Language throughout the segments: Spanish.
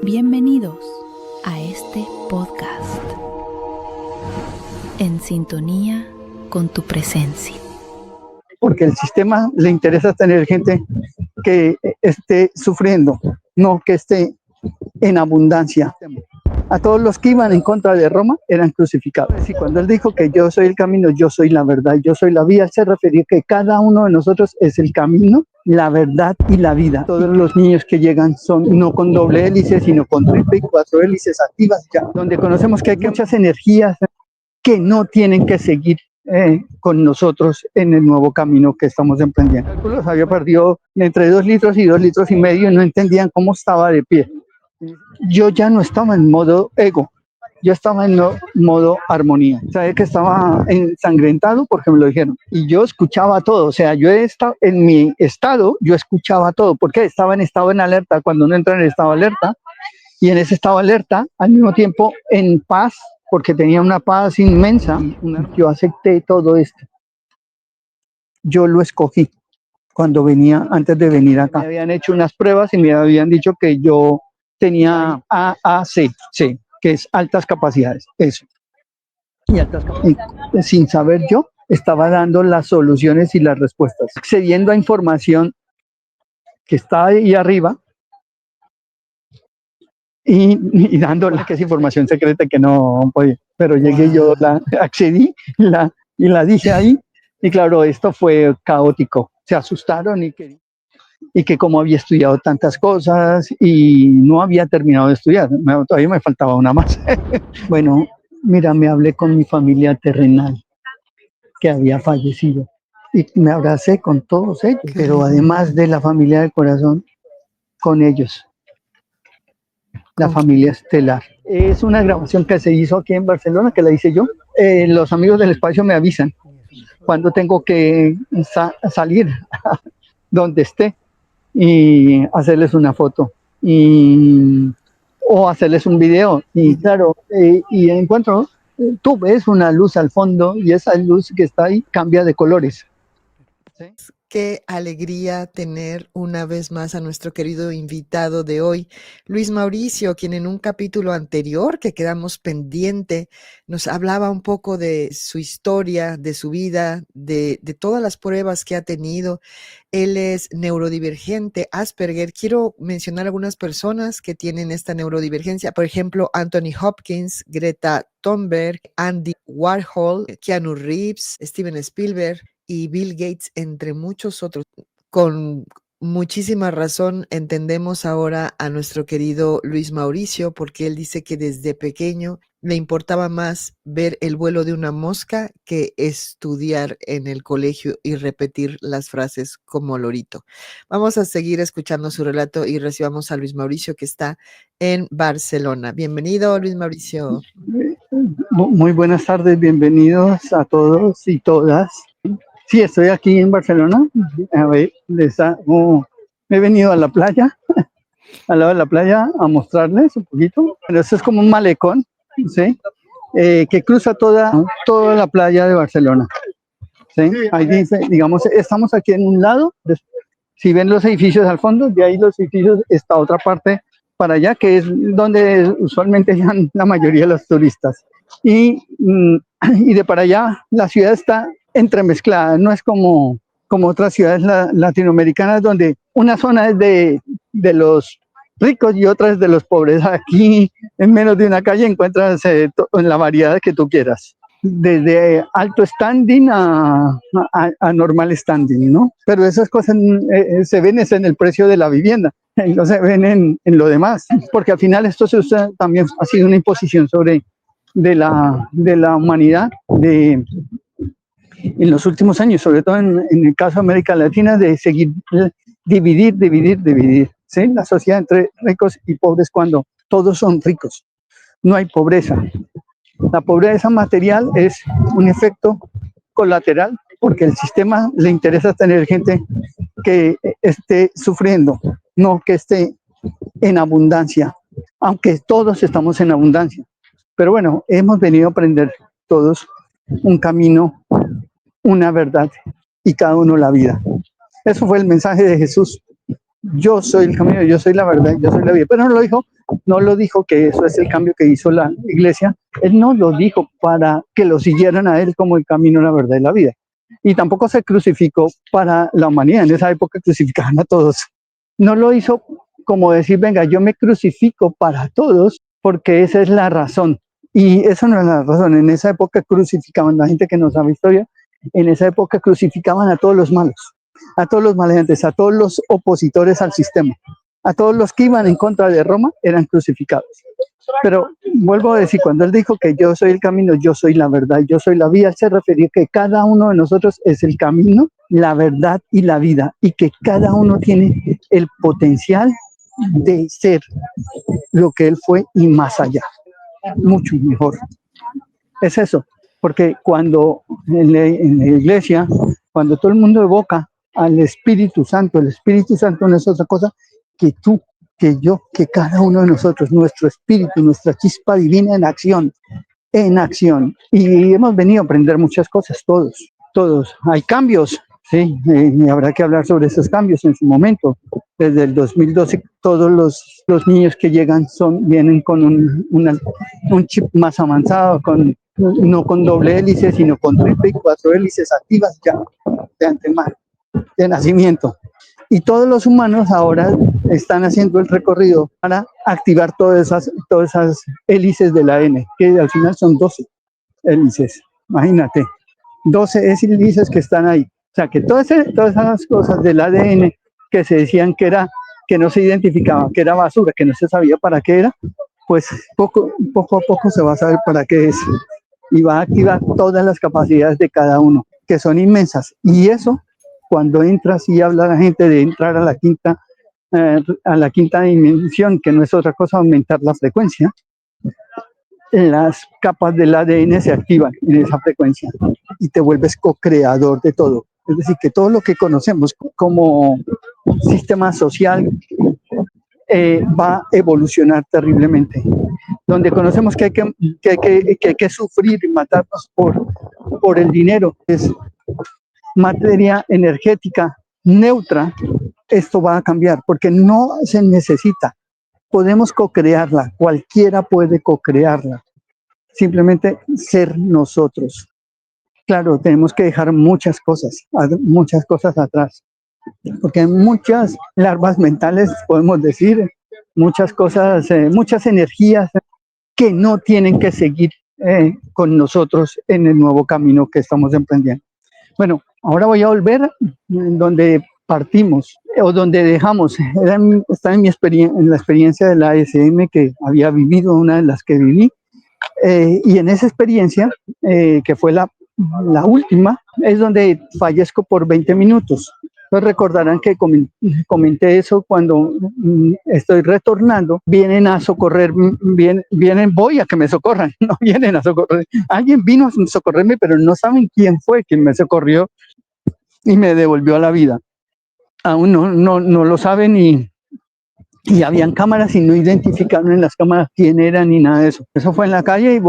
Bienvenidos a este podcast, en sintonía con tu presencia. Porque el sistema le interesa tener gente que esté sufriendo, no que esté en abundancia. A todos los que iban en contra de Roma eran crucificados. Y cuando él dijo que yo soy el camino, yo soy la verdad, yo soy la vida, él se refería que cada uno de nosotros es el camino, la verdad y la vida. Todos los niños que llegan son no con doble hélice, sino con triple y 4 hélices activas, ya, donde conocemos que hay muchas energías que no tienen que seguir con nosotros en el nuevo camino que estamos emprendiendo. Los había perdido entre 2 litros y 2 litros y medio y no entendían cómo estaba de pie. Yo ya no estaba en modo ego, yo estaba en modo armonía. Sabía que estaba ensangrentado porque me lo dijeron. Y yo escuchaba todo, o sea, yo estaba en mi estado, yo escuchaba todo, porque estaba en estado en alerta. Cuando uno entra en el estado de alerta, y en ese estado de alerta, al mismo tiempo en paz, porque tenía una paz inmensa. Yo acepté todo esto. Yo lo escogí cuando venía, antes de venir acá. Me habían hecho unas pruebas y me habían dicho que yo tenía AAC, sí, que es altas capacidades, eso. Y sin saber yo, estaba dando las soluciones y las respuestas, accediendo a información que está ahí arriba y dándola, que es información secreta que no podía. Pero llegué yo, la accedí y la dije ahí. Y claro, esto fue caótico. Se asustaron y que como había estudiado tantas cosas y no había terminado de estudiar, todavía me faltaba una más. Bueno, mira, me hablé con mi familia terrenal que había fallecido y me abracé con todos ellos, pero además de la familia del corazón, con ellos, la familia estelar. Es una grabación que se hizo aquí en Barcelona, que la hice yo. Los amigos del espacio me avisan cuando tengo que salir donde esté y hacerles una foto o hacerles un video. Y claro, y encuentro, tú ves una luz al fondo y esa luz que está ahí cambia de colores. ¿Sí? Qué alegría tener una vez más a nuestro querido invitado de hoy, Luis Mauricio, quien en un capítulo anterior que quedamos pendiente nos hablaba un poco de su historia, de su vida, de todas las pruebas que ha tenido. Él es neurodivergente, Asperger. Quiero mencionar algunas personas que tienen esta neurodivergencia. Por ejemplo, Anthony Hopkins, Greta Thunberg, Andy Warhol, Keanu Reeves, Steven Spielberg y Bill Gates, entre muchos otros. Con muchísima razón entendemos ahora a nuestro querido Luis Mauricio, porque él dice que desde pequeño le importaba más ver el vuelo de una mosca que estudiar en el colegio y repetir las frases como lorito. Vamos a seguir escuchando su relato y recibamos a Luis Mauricio, que está en Barcelona. Bienvenido, Luis Mauricio. Muy buenas tardes, bienvenidos a todos y todas. Sí, estoy aquí en Barcelona. A ver, me he venido a la playa, al lado de la playa, a mostrarles un poquito. Pero esto es como un malecón, ¿sí? Que cruza toda la playa de Barcelona. ¿Sí? Ahí dice, digamos, estamos aquí en un lado. Si ven los edificios al fondo, de ahí los edificios, está otra parte para allá, que es donde usualmente llegan la mayoría de los turistas. Y de para allá, la ciudad está entremezclada, no es como otras ciudades latinoamericanas, donde una zona es de los ricos y otra es de los pobres. Aquí, en menos de una calle, encuentras en la variedad que tú quieras, desde alto standing a normal standing, ¿no? Pero esas cosas se ven en el precio de la vivienda, no se ven en lo demás, porque al final esto se usa, también ha sido una imposición de la humanidad en los últimos años, sobre todo en el caso de América Latina, de seguir dividir, ¿sí? La sociedad entre ricos y pobres, cuando todos son ricos, no hay pobreza. La pobreza material es un efecto colateral, porque el sistema le interesa tener gente que esté sufriendo, no que esté en abundancia, aunque todos estamos en abundancia. Pero bueno, hemos venido a aprender todos un camino, una verdad, y cada uno la vida. Eso fue el mensaje de Jesús. Yo soy el camino, yo soy la verdad, yo soy la vida. Pero no lo dijo no lo dijo que eso es el cambio que hizo la iglesia, él no lo dijo para que lo siguieran a él como el camino, la verdad y la vida. Y tampoco se crucificó para la humanidad, en esa época crucificaban a todos. No lo hizo como decir, venga, yo me crucifico para todos porque esa es la razón. Y eso no es la razón, en esa época crucificaban, la gente que no sabe historia, en esa época crucificaban a todos los malos, a todos los maleantes, a todos los opositores al sistema, a todos los que iban en contra de Roma eran crucificados. Pero vuelvo a decir, cuando él dijo que yo soy el camino, yo soy la verdad, yo soy la vida, él se refería que cada uno de nosotros es el camino, la verdad y la vida, y que cada uno tiene el potencial de ser lo que él fue y más allá, mucho mejor. Es eso, porque cuando en la iglesia, cuando todo el mundo evoca al Espíritu Santo, el Espíritu Santo no es otra cosa que tú, que yo, que cada uno de nosotros, nuestro espíritu, nuestra chispa divina en acción, en acción. Y hemos venido a aprender muchas cosas, todos. Hay cambios, sí, y habrá que hablar sobre esos cambios en su momento. Desde el 2012, todos los niños que llegan vienen con un chip más avanzado, no con doble hélice, sino con triple y 4 hélices activas ya de antemano, de nacimiento. Y todos los humanos ahora están haciendo el recorrido para activar todas esas hélices del ADN, que al final son 12 hélices. Imagínate, 12 hélices que están ahí. O sea, que todas esas cosas del ADN que se decían que no se identificaba, que era basura, que no se sabía para qué era, pues poco a poco se va a saber para qué es. Y va a activar todas las capacidades de cada uno, que son inmensas. Y eso, cuando entras y habla la gente de entrar a la quinta dimensión, que no es otra cosa aumentar la frecuencia, las capas del ADN se activan en esa frecuencia y te vuelves co-creador de todo. Es decir, que todo lo que conocemos como sistema social va a evolucionar terriblemente. Donde conocemos que hay que sufrir y matarnos por el dinero, es materia energética neutra, esto va a cambiar porque no se necesita. Podemos co-crearla, cualquiera puede co-crearla. Simplemente ser nosotros. Claro, tenemos que dejar muchas cosas atrás, porque hay muchas larvas mentales, podemos decir, muchas cosas, muchas energías que no tienen que seguir con nosotros en el nuevo camino que estamos emprendiendo. Bueno, ahora voy a volver donde partimos o donde dejamos. Está en la experiencia de la ASM que había vivido, una de las que viví. Y en esa experiencia, que fue la última, es donde fallezco por 20 minutos. Entonces recordarán que comenté eso cuando estoy retornando, vienen a socorrer, voy a que me socorran, no vienen a socorrer. Alguien vino a socorrerme, pero no saben quién fue quien me socorrió y me devolvió a la vida. Aún no lo saben y habían cámaras y no identificaron en las cámaras quién era ni nada de eso. Eso fue en la calle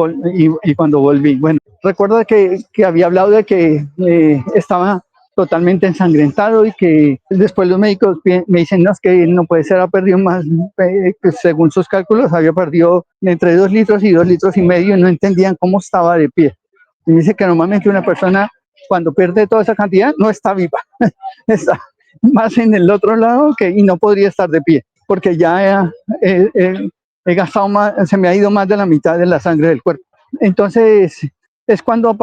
y cuando volví. Bueno, recuerdo que había hablado de que estaba totalmente ensangrentado y que después los médicos me dicen, no, es que no puede ser, ha perdido más, que según sus cálculos había perdido entre 2 litros y 2 litros y medio y no entendían cómo estaba de pie. Y me dice que normalmente una persona cuando pierde toda esa cantidad no está viva, está más en el otro lado y no podría estar de pie, porque ya he gastado más, se me ha ido más de la mitad de la sangre del cuerpo. Entonces es cuando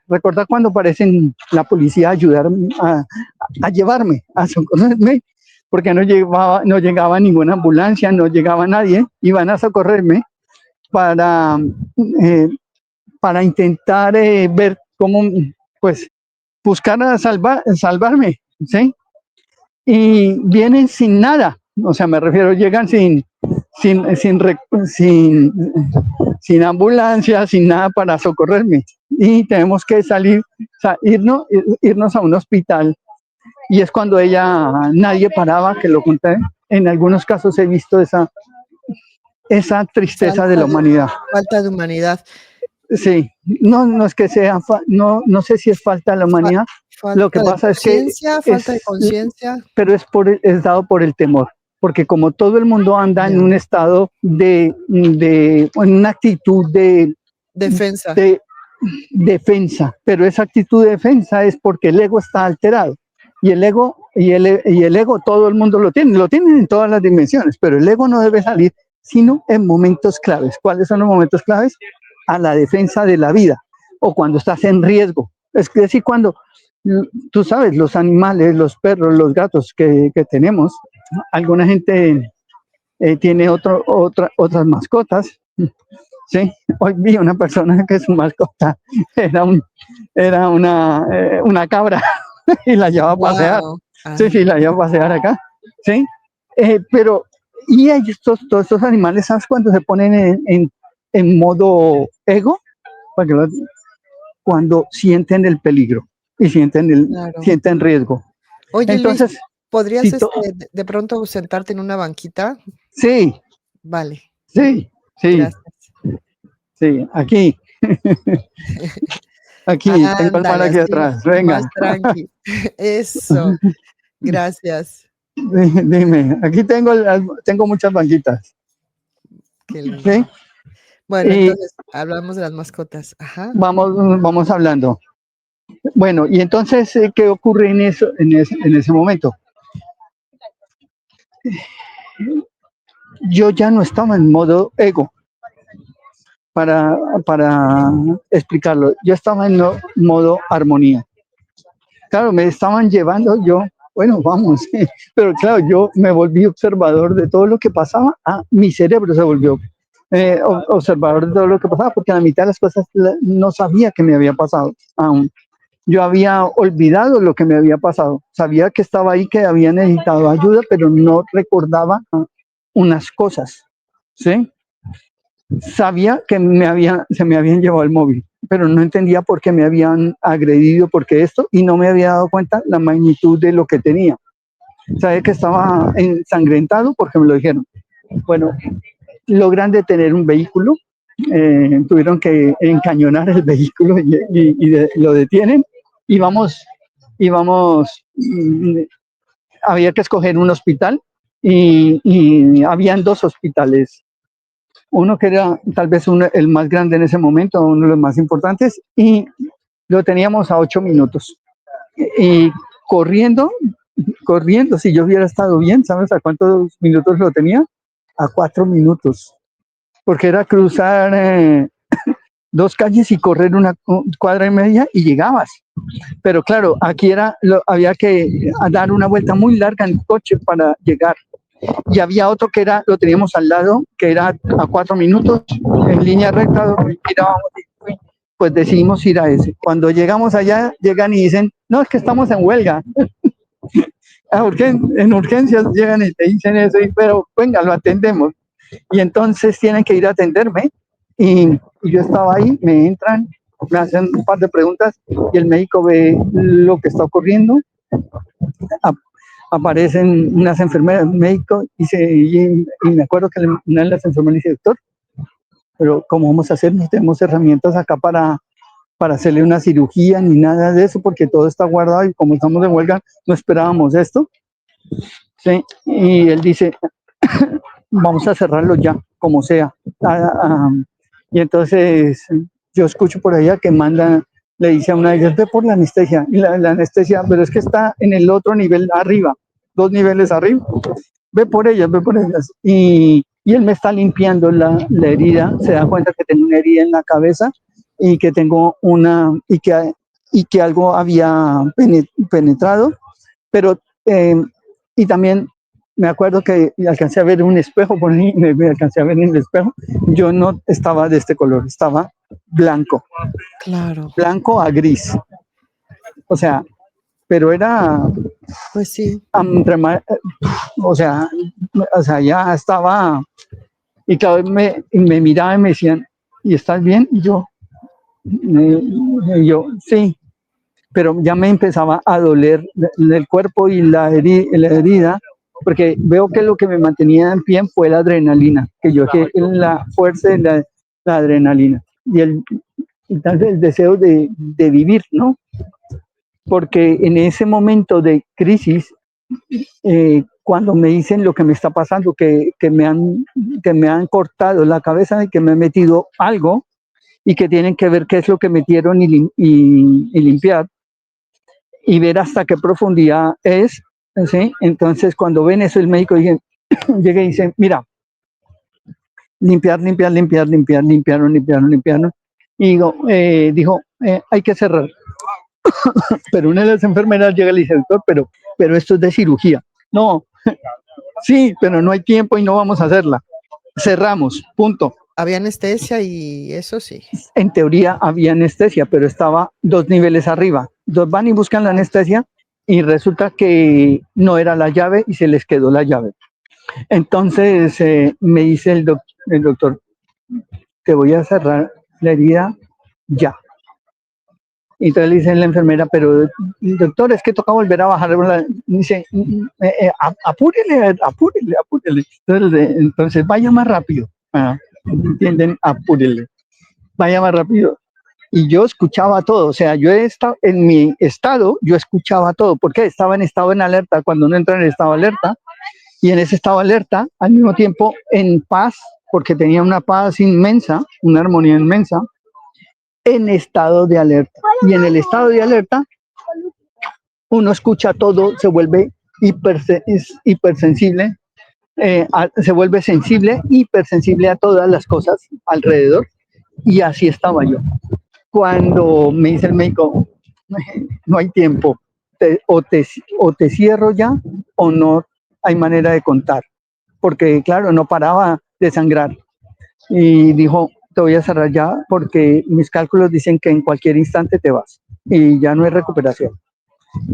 recordar cuando aparecen la policía a ayudarme a llevarme, a socorrerme, porque no llegaba ninguna ambulancia, no llegaba nadie, iban a socorrerme para intentar ver cómo, pues, buscar a salvarme, ¿sí? Y vienen sin nada, o sea, me refiero, llegan sin ambulancia, sin nada para socorrerme. Y tenemos que irnos a un hospital. Y es cuando nadie paraba, que lo conté. En algunos casos he visto esa tristeza de la humanidad. Falta de humanidad. Sí, no es que sea, no sé si es falta de la humanidad. Lo que pasa es que falta de conciencia, pero es dado por el temor. porque como todo el mundo anda en Ya. un estado en una actitud Defensa. de defensa, pero esa actitud de defensa es porque el ego está alterado. Y el ego todo el mundo lo tienen en todas las dimensiones, pero el ego no debe salir sino en momentos claves. ¿Cuáles son los momentos claves? A la defensa de la vida o cuando estás en riesgo. Es decir, cuando tú sabes, los animales, los perros, los gatos que tenemos, alguna gente tiene otras mascotas. Sí, hoy vi una persona que su mascota era, una cabra y la llevaba a pasear. Wow. Sí, sí, la llevaba a pasear acá. Sí, pero, y todos estos animales, ¿sabes cuándo se ponen en modo ego? Cuando sienten el peligro y Claro. sienten riesgo. Oye, Luis, Entonces, ¿podrías si to- de pronto sentarte en una banquita? sí, Vale, sí, sí, gracias. sí, aquí, aquí, tengo el mar Ándale, aquí así, atrás, más venga. tranqui. Eso, gracias. Dime, aquí tengo muchas banquitas, Qué ¿sí? lindo. Bueno, Y entonces, hablamos de las mascotas. Ajá. vamos hablando. Bueno, y entonces, ¿qué ocurre en ese momento? Yo ya no estaba en modo ego para, para explicarlo. Yo estaba en modo armonía. Claro, me estaban llevando bueno, vamos, pero claro, yo me volví observador de todo lo que pasaba. Mi cerebro se volvió observador de todo lo que pasaba, porque a la mitad de las cosas no sabía que me había pasado aún. Yo había olvidado lo que me había pasado. Sabía que estaba ahí, que había necesitado ayuda, pero no recordaba unas cosas, ¿sí? Sabía que se me habían llevado el móvil, pero no entendía por qué me habían agredido, por qué esto, y no me había dado cuenta la magnitud de lo que tenía. Sabía que estaba ensangrentado porque me lo dijeron. Bueno, logran detener un vehículo, tuvieron que encañonar el vehículo lo detienen y había que escoger un hospital y habían dos hospitales. Uno que era tal vez el más grande en ese momento, uno de los más importantes, y lo teníamos a 8 minutos. Y corriendo, corriendo, si yo hubiera estado bien, ¿sabes a cuántos minutos lo tenía? A 4 minutos, porque era cruzar 2 calles y correr una cuadra y media y llegabas. Pero claro, aquí había que dar una vuelta muy larga en coche para llegar. Y había otro lo teníamos al lado, que era a 4 minutos, en línea recta, mirábamos pues decidimos ir a ese. Cuando llegamos allá, llegan y dicen, no, es que estamos en huelga. En urgencias llegan y te dicen eso, pero venga, lo atendemos. Y entonces tienen que ir a atenderme. Y yo estaba ahí, me entran, me hacen un par de preguntas y el médico ve lo que está ocurriendo. Aparecen unas enfermeras, médicos, y me acuerdo que una de las enfermeras dice, doctor, pero ¿cómo vamos a hacer? No tenemos herramientas acá para hacerle una cirugía ni nada de eso, porque todo está guardado y como estamos de huelga, no esperábamos esto. ¿Sí? Y él dice, vamos a cerrarlo ya, como sea. Y entonces yo escucho por allá que le dice a una de ellas, ve por la anestesia. Y la anestesia, pero es que está en el otro nivel arriba, 2 niveles arriba. Ve por ellas, ve por ellas. Y él me está limpiando la herida, se da cuenta que tengo una herida en la cabeza y que tengo y que algo había penetrado, pero y también me acuerdo que alcancé a ver un espejo por ahí, me alcancé a ver en el espejo, yo no estaba de este color, estaba blanco, Claro, blanco a gris, o sea, pero era, pues sí, o sea, ya estaba, y cada vez me miraba y me decían, ¿y estás bien? Y yo, sí, pero ya me empezaba a doler el cuerpo y la herida, porque veo que lo que me mantenía en pie fue la adrenalina, que yo dejé la fuerza de la adrenalina y tal vez el deseo de vivir, ¿no? Porque en ese momento de crisis, cuando me dicen lo que me está pasando, que me han cortado la cabeza y que me han metido algo y que tienen que ver qué es lo que metieron y limpiar y ver hasta qué profundidad es, ¿sí? Entonces, cuando ven eso, el médico llega y dice, mira, limpiaron. Y dijo, hay que cerrar. Pero una de las enfermeras llega y le dice, doctor, pero esto es de cirugía. No, sí, pero no hay tiempo y no vamos a hacerla. Cerramos, punto. Había anestesia y eso sí. En teoría había anestesia, pero estaba 2 niveles arriba. Dos van y buscan la anestesia y resulta que no era la llave y se les quedó la llave. Entonces me dice el doctor, te voy a cerrar la herida ya. Y entonces le dice la enfermera, pero doctor, es que toca volver a bajar. Dice, apúrele. Entonces vaya más rápido. ¿Entienden? Apúrele. Vaya más rápido. Y yo escuchaba todo, o sea, yo estado en mi estado, yo escuchaba todo, porque estaba en estado en alerta, cuando uno entra en estado de alerta, y en ese estado de alerta, al mismo tiempo en paz, porque tenía una paz inmensa, una armonía inmensa, en estado de alerta. Y en el estado de alerta, uno escucha todo, se vuelve hipersensible, se vuelve sensible, hipersensible a todas las cosas alrededor, y así estaba yo. Cuando me dice el médico, no hay tiempo, o te cierro ya o no hay manera de contar, porque claro, no paraba de sangrar. Y dijo, te voy a cerrar ya porque mis cálculos dicen que en cualquier instante te vas y ya no hay recuperación.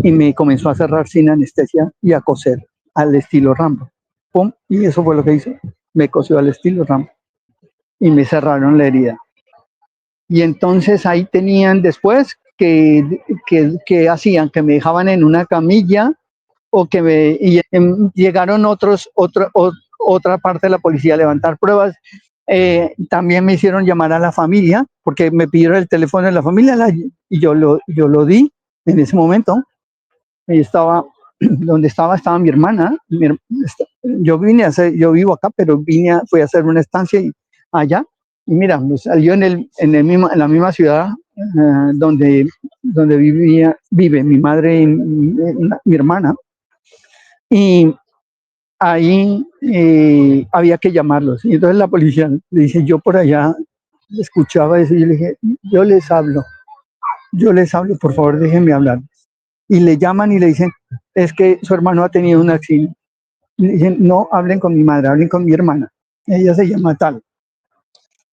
Y me comenzó a cerrar sin anestesia y a coser al estilo Rambo. ¡Pum! Y eso fue lo que hizo, me cosió al estilo Rambo y me cerraron la herida. Y entonces ahí tenían después que hacían, que me dejaban en una camilla o llegaron otra parte de la policía a levantar pruebas. También me hicieron llamar a la familia porque me pidieron el teléfono de la familia y yo lo di en ese momento. Y donde estaba mi hermana. Yo vivo acá, pero fui a hacer una estancia allá. Y mira, me salió en la misma ciudad donde vive mi madre y mi hermana. Y ahí había que llamarlos. Y entonces la policía le dice, yo por allá escuchaba eso y yo le dije, yo les hablo, por favor déjenme hablar. Y le llaman y le dicen, es que su hermano ha tenido un accidente. Y le dicen, no hablen con mi madre, hablen con mi hermana. Ella se llama tal.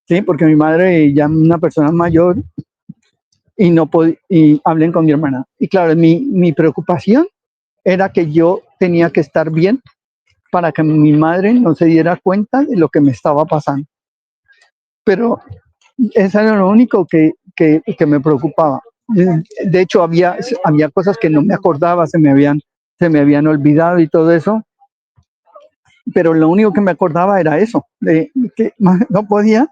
Sí, porque mi madre ya es una persona mayor y hablen con mi hermana. Y claro, mi preocupación era que yo tenía que estar bien para que mi madre no se diera cuenta de lo que me estaba pasando. Pero eso era lo único que me preocupaba. De hecho, había cosas que no me acordaba, se me habían olvidado y todo eso, pero lo único que me acordaba era eso, de que no podía,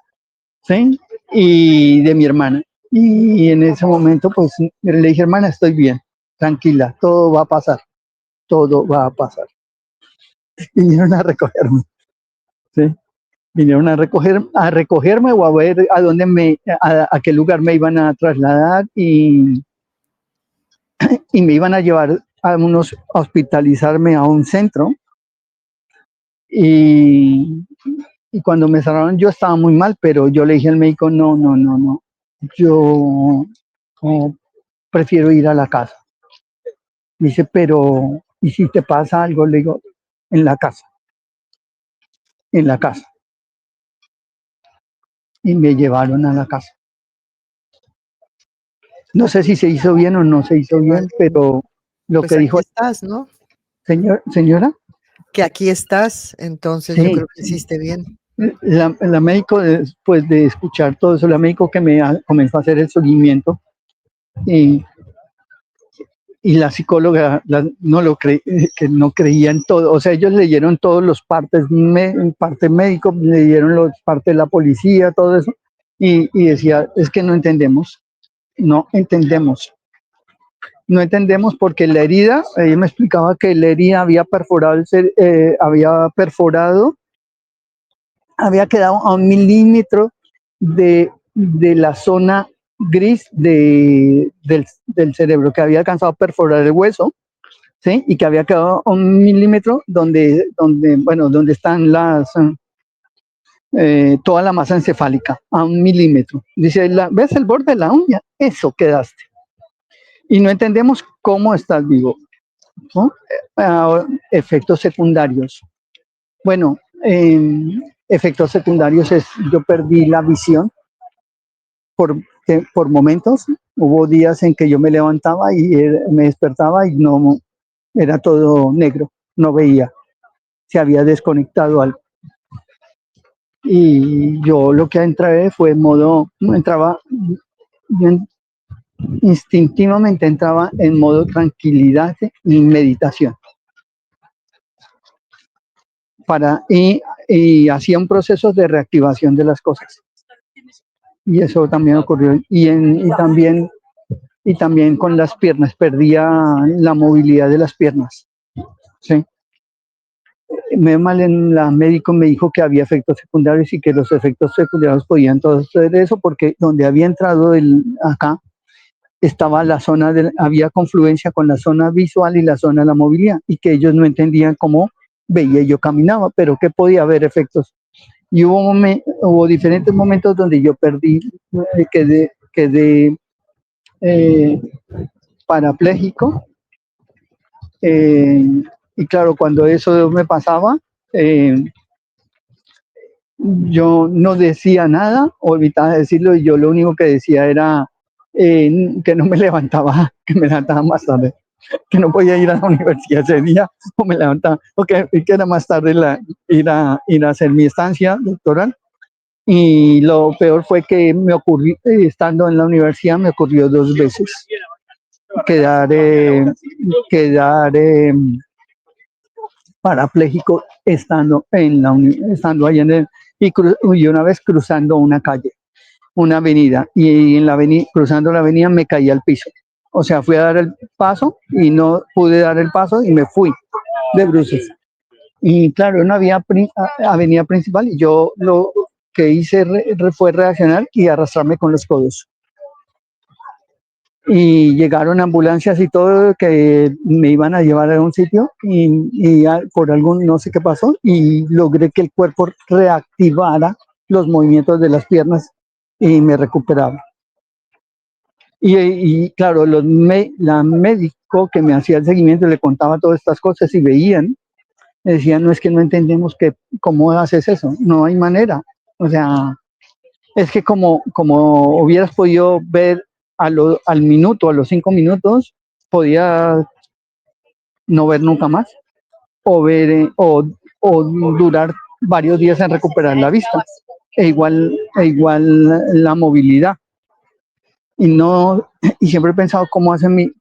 ¿sí? Y de mi hermana. Y en ese momento, pues le dije, hermana, estoy bien, tranquila, todo va a pasar, todo va a pasar. Vinieron a recogerme, ¿sí? Vinieron a recogerme o a ver a dónde a qué lugar me iban a trasladar y me iban a llevar a hospitalizarme a un centro. Y cuando me cerraron yo estaba muy mal, pero yo le dije al médico, no, yo prefiero ir a la casa. Me dice, pero ¿y si te pasa algo? Le digo, en la casa. Y me llevaron a la casa. No sé si se hizo bien o no se hizo bien, pero lo Pues que aquí dijo, estás, ¿no? señora, Que aquí estás, entonces yo sí, creo que hiciste bien. la médico, después de escuchar todo eso, la médico que comenzó a hacer el seguimiento y la psicóloga que no creía en todo, o sea, ellos leyeron todos los parte médico, leyeron los parte de la policía, todo eso, y decía, es que no entendemos. no entendemos porque la herida, ella me explicaba que la herida había perforado, había quedado a 1 milímetro de la zona gris del cerebro, que había alcanzado a perforar el hueso, ¿sí? Y que había quedado a 1 milímetro donde están toda la masa encefálica, a 1 milímetro. Dice, ¿ves el borde de la uña? Eso quedaste. Y no entendemos cómo estás vivo, ¿no? Efectos secundarios. Bueno, efectos secundarios yo perdí la visión por momentos. Hubo días en que yo me levantaba y me despertaba y no, era todo negro, no veía, se había desconectado algo. Y yo lo que entré fue instintivamente entraba en modo tranquilidad y meditación. Y hacía un proceso de reactivación de las cosas. Y eso también ocurrió. Y también con las piernas, perdía la movilidad de las piernas. ¿Sí? La médico me dijo que había efectos secundarios y que los efectos secundarios podían todo ser eso, porque donde había entrado acá estaba había confluencia con la zona visual y la zona de la movilidad, y que ellos no entendían cómo veía yo caminaba, pero que podía haber efectos. Y hubo diferentes momentos donde yo quedé parapléjico. Y claro, cuando eso me pasaba, yo no decía nada o evitaba decirlo, y yo lo único que decía era que no me levantaba, que me levantaba más tarde, que no podía ir a la universidad ese día, o me levantaba, o que era más tarde ir a hacer mi estancia doctoral. Y lo peor fue que me ocurrió, estando en la universidad, me ocurrió 2 veces quedar parapléjico estando ahí y una vez cruzando una calle, una avenida, y cruzando la avenida me caí al piso. O sea, fui a dar el paso y no pude dar el paso y me fui de bruces. Y claro, no había avenida principal, y yo lo que hice fue reaccionar y arrastrarme con los codos. Y llegaron ambulancias y todo, que me iban a llevar a un sitio, y por no sé qué pasó, y logré que el cuerpo reactivara los movimientos de las piernas y me recuperaba. Y claro, la médico que me hacía el seguimiento le contaba todas estas cosas y me decían, no, es que no entendemos cómo haces eso, no hay manera. O sea, es que como hubieras podido ver al minuto, a los 5 minutos, podía no ver nunca más, o durar varios días en recuperar la vista, e igual la movilidad. Y siempre he pensado cómo hace mi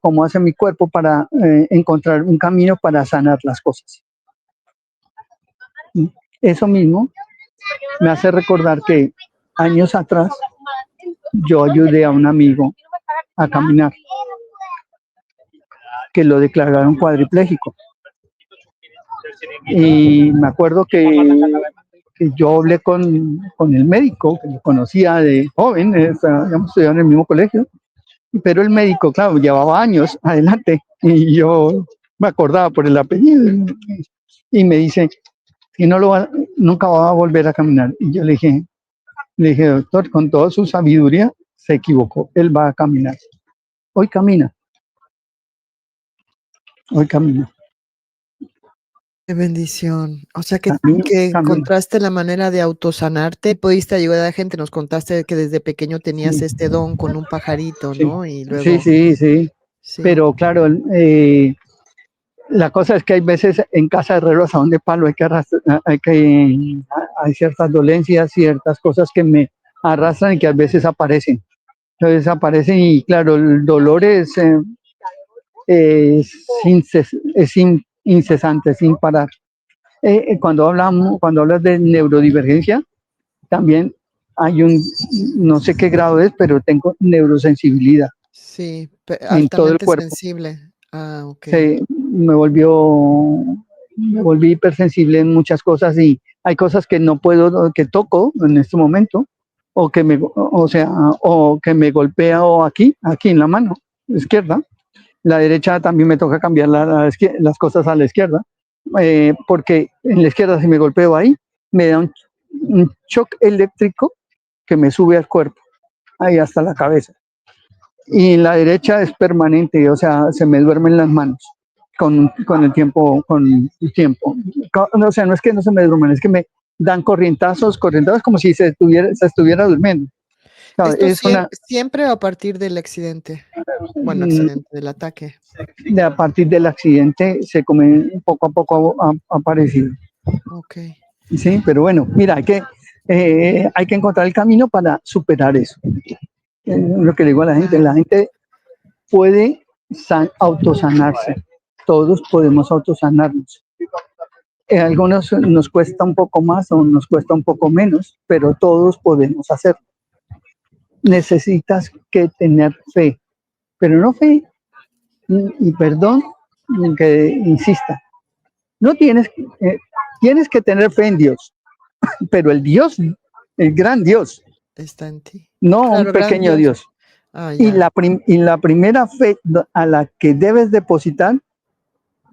cuerpo para encontrar un camino para sanar las cosas. Eso mismo me hace recordar que años atrás yo ayudé a un amigo a caminar, que lo declararon cuadripléjico. Y me acuerdo que yo hablé con el médico, que lo conocía de joven, habíamos estudiado en el mismo colegio, pero el médico, claro, llevaba años adelante, y yo me acordaba por el apellido, y me dice que nunca va a volver a caminar. Y yo le dije, doctor, con toda su sabiduría, se equivocó, él va a caminar. Hoy camina. Qué bendición. O sea, que Camina. encontraste la manera de autosanarte, pudiste ayudar a la gente. Nos contaste que desde pequeño tenías Sí. este don con un pajarito, Sí. ¿no? Y luego. Sí. Sí. Pero claro, la cosa es que hay veces en casa de herreros a donde palo hay ciertas dolencias, ciertas cosas que me arrastran y que a veces aparecen. Entonces aparecen, y claro, el dolor es incesante, sin parar. Cuando hablas de neurodivergencia, también hay no sé qué grado es, pero tengo neurosensibilidad. Sí, en todo el altamente cuerpo. sensible. Ah, ok. Me volví hipersensible en muchas cosas y hay cosas que no puedo, que toco en este momento, o que me golpea o aquí en la mano izquierda. La derecha también me toca cambiar las cosas a la izquierda, porque en la izquierda si me golpeo ahí, me da un shock eléctrico que me sube al cuerpo, ahí hasta la cabeza. Y en la derecha es permanente, o sea, se me duermen las manos con el tiempo, o sea, no es que no se me duerman, es que me dan corrientazos como si se estuviera durmiendo. ¿Sabes? ¿Esto siempre o a partir del accidente? Bueno, accidente, del ataque. A partir del accidente se come poco a poco ha aparecido. Ok. Sí, pero bueno, mira, hay que encontrar el camino para superar eso. Lo que le digo a Claro. la gente puede autosanarse. Todos podemos autosanarnos. Algunos nos cuesta un poco más o nos cuesta un poco menos, pero todos podemos hacerlo. Necesitas que tener fe, pero no fe y perdón que insista. No tienes que tener fe en Dios, pero el gran Dios, Está en ti. no un Claro, gran pequeño Dios. Dios. Ah, Y ya. la primera fe a la que debes depositar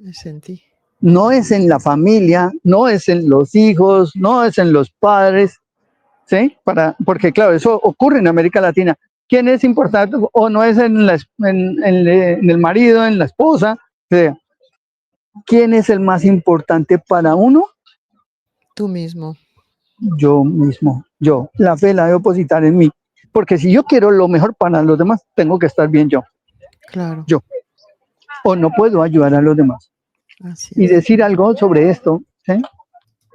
Es en ti. no es en la familia, no es en los hijos, no es en los padres, ¿sí? Porque claro, eso ocurre en América Latina. ¿Quién es importante o no es en el marido, en la esposa? O sea, ¿quién es el más importante para uno? Tú mismo. Yo mismo, yo. La fe la debo depositar en mí. Porque si yo quiero lo mejor para los demás, tengo que estar bien yo. Claro. Yo. O no puedo ayudar a los demás. Así Y es. decir algo sobre esto, ¿sí?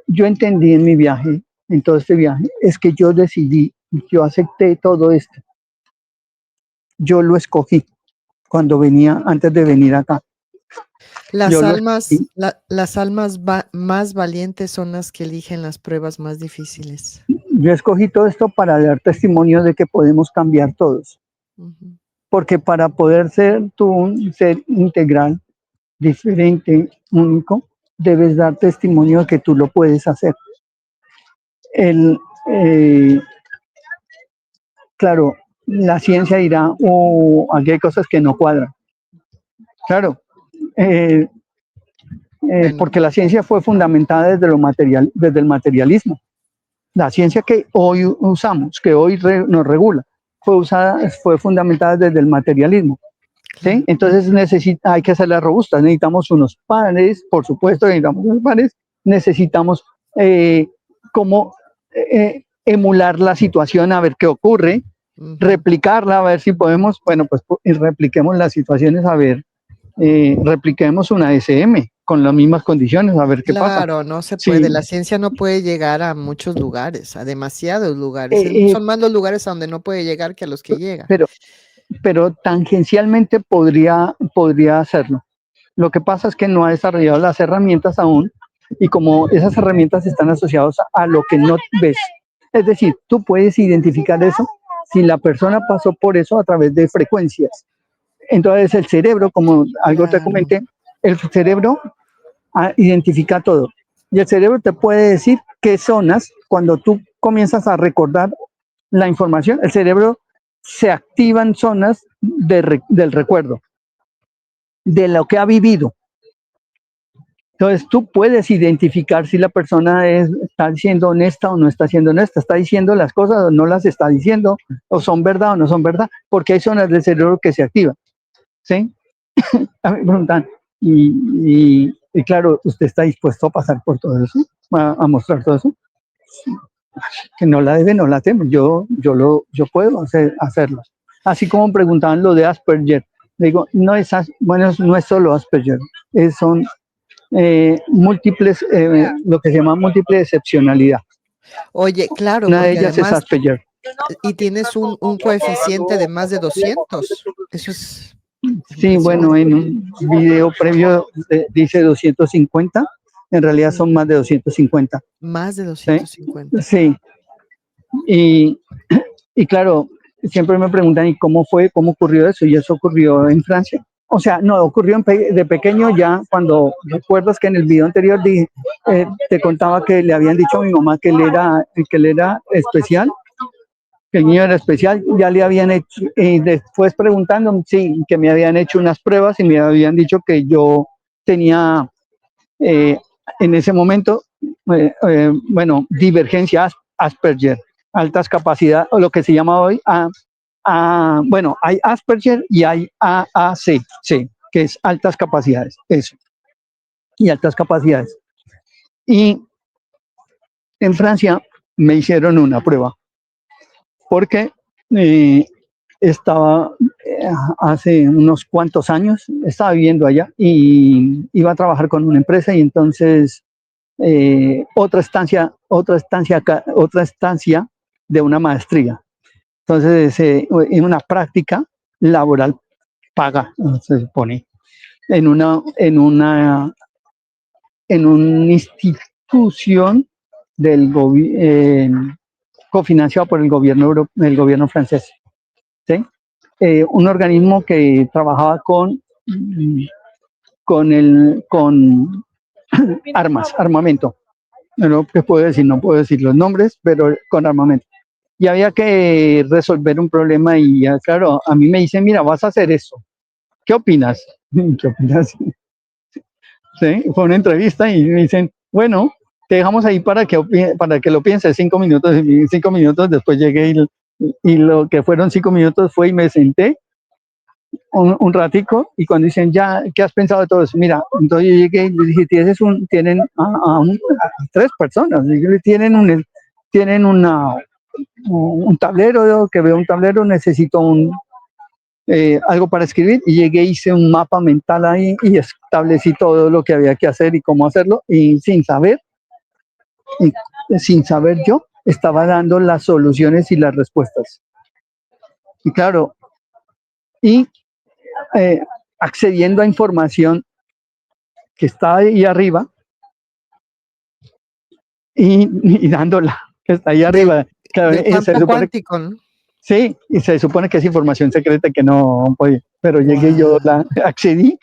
Yo entendí en mi viaje, en todo este viaje, es que yo decidí, yo acepté todo esto. Yo lo escogí antes de venir acá. Las Yo lo almas, escogí. las almas más valientes son las que eligen las pruebas más difíciles. Yo escogí todo esto para dar testimonio de que podemos cambiar todos. Ujú. Porque para poder ser tú un ser integral, diferente, único, debes dar testimonio de que tú lo puedes hacer. El, eh, claro, la ciencia dirá, aquí hay cosas que no cuadran. Claro, eh, Bueno, porque la ciencia fue fundamentada desde el materialismo. La ciencia que hoy usamos, que hoy nos regula, fue fundamentada desde el materialismo. ¿Sí? claro. Entonces hay que hacerla robusta, necesitamos unos pares, por supuesto, necesitamos unos pares, necesitamos como emular la situación a ver qué ocurre, Ujú. replicarla a ver si podemos, bueno, pues repliquemos las situaciones a ver, repliquemos una SM con las mismas condiciones a ver qué pasa. Claro, no se puede. Sí, La ciencia no puede llegar a muchos lugares, a demasiados lugares. eh, eh, Son más los lugares a donde no puede llegar que a los que llega. pero, pero tangencialmente podría hacerlo. Lo que pasa es que no ha desarrollado las herramientas aún y como esas herramientas están asociadas a lo que no ves. Es decir, tú puedes identificar eso si la persona pasó por eso a través de frecuencias. Entonces el cerebro, como algo te Claro. comenté, el cerebro identifica todo. Y el cerebro te puede decir qué zonas, cuando tú comienzas a recordar la información, el cerebro se activan zonas del recuerdo, de lo que ha vivido. Entonces tú puedes identificar si la persona está siendo honesta o no está siendo honesta, está diciendo las cosas o no las está diciendo, o son verdad o no son verdad, porque hay zonas del cerebro que se activan. ¿Sí? A mí me preguntan, y claro, ¿usted está dispuesto a pasar por todo eso? A mostrar todo eso? Que no la debe, no la temo. Yo puedo hacerlo. Así como preguntaban lo de Asperger, digo, bueno, no es solo Asperger, son múltiples, lo que se llama múltiple excepcionalidad. Oye, claro, Una de porque ellas es además, Asperger. y tienes un coeficiente de más de 200. Eso es Sí, bueno, impresionante. en un video previo dice 250, en realidad Sí, son más de 250. más de ¿Sí? 250. Sí. Y, y claro, siempre me preguntan, ¿y cómo fue? ¿Cómo ocurrió eso? Y eso ocurrió en Francia. O sea, no, ocurrió de pequeño ya, cuando recuerdas que en el video anterior dije, te contaba que le habían dicho a mi mamá que él era especial, que el niño era especial, ya le habían hecho, y después preguntando, sí, que me habían hecho unas pruebas y me habían dicho que yo tenía eh, en ese momento, bueno, divergencia Asperger, altas capacidades, o lo que se llama hoy, bueno, hay Asperger y hay AAC, sí, que es altas capacidades, eso, y altas capacidades. Y en Francia me hicieron una prueba, porque estaba hace unos cuantos años, estaba viviendo allá y iba a trabajar con una empresa y entonces otra estancia de una maestría. Entonces, en una práctica laboral paga, se supone, en una institución cofinanciado por el gobierno francés, ¿sí? Un organismo que trabajaba con armamento. No te puedo decir, no puedo decir los nombres, pero con armamento. Y había que resolver un problema y claro, a mí me dicen, mira, vas a hacer eso. ¿Qué opinas? ¿Qué opinas? ¿Sí? Fue una entrevista y me dicen, bueno, te dejamos ahí para que lo pienses 5 minutos. Y 5 minutos después llegué y lo que fueron 5 minutos fue y me senté un ratico y cuando dicen, ya, ¿qué has pensado de todo eso? Mira, entonces yo llegué y les dije, tienen a 3 personas, tienen un tablero, que veo un tablero, necesito algo para escribir y llegué, hice un mapa mental ahí y establecí todo lo que había que hacer y cómo hacerlo y sin saber yo, estaba dando las soluciones y las respuestas. Y claro, y accediendo a información que está ahí arriba y dándola, que está ahí arriba. Claro, Del campo cuántico, ¿no? Sí, y se supone que es información secreta que no podía, pero llegué yo, accedí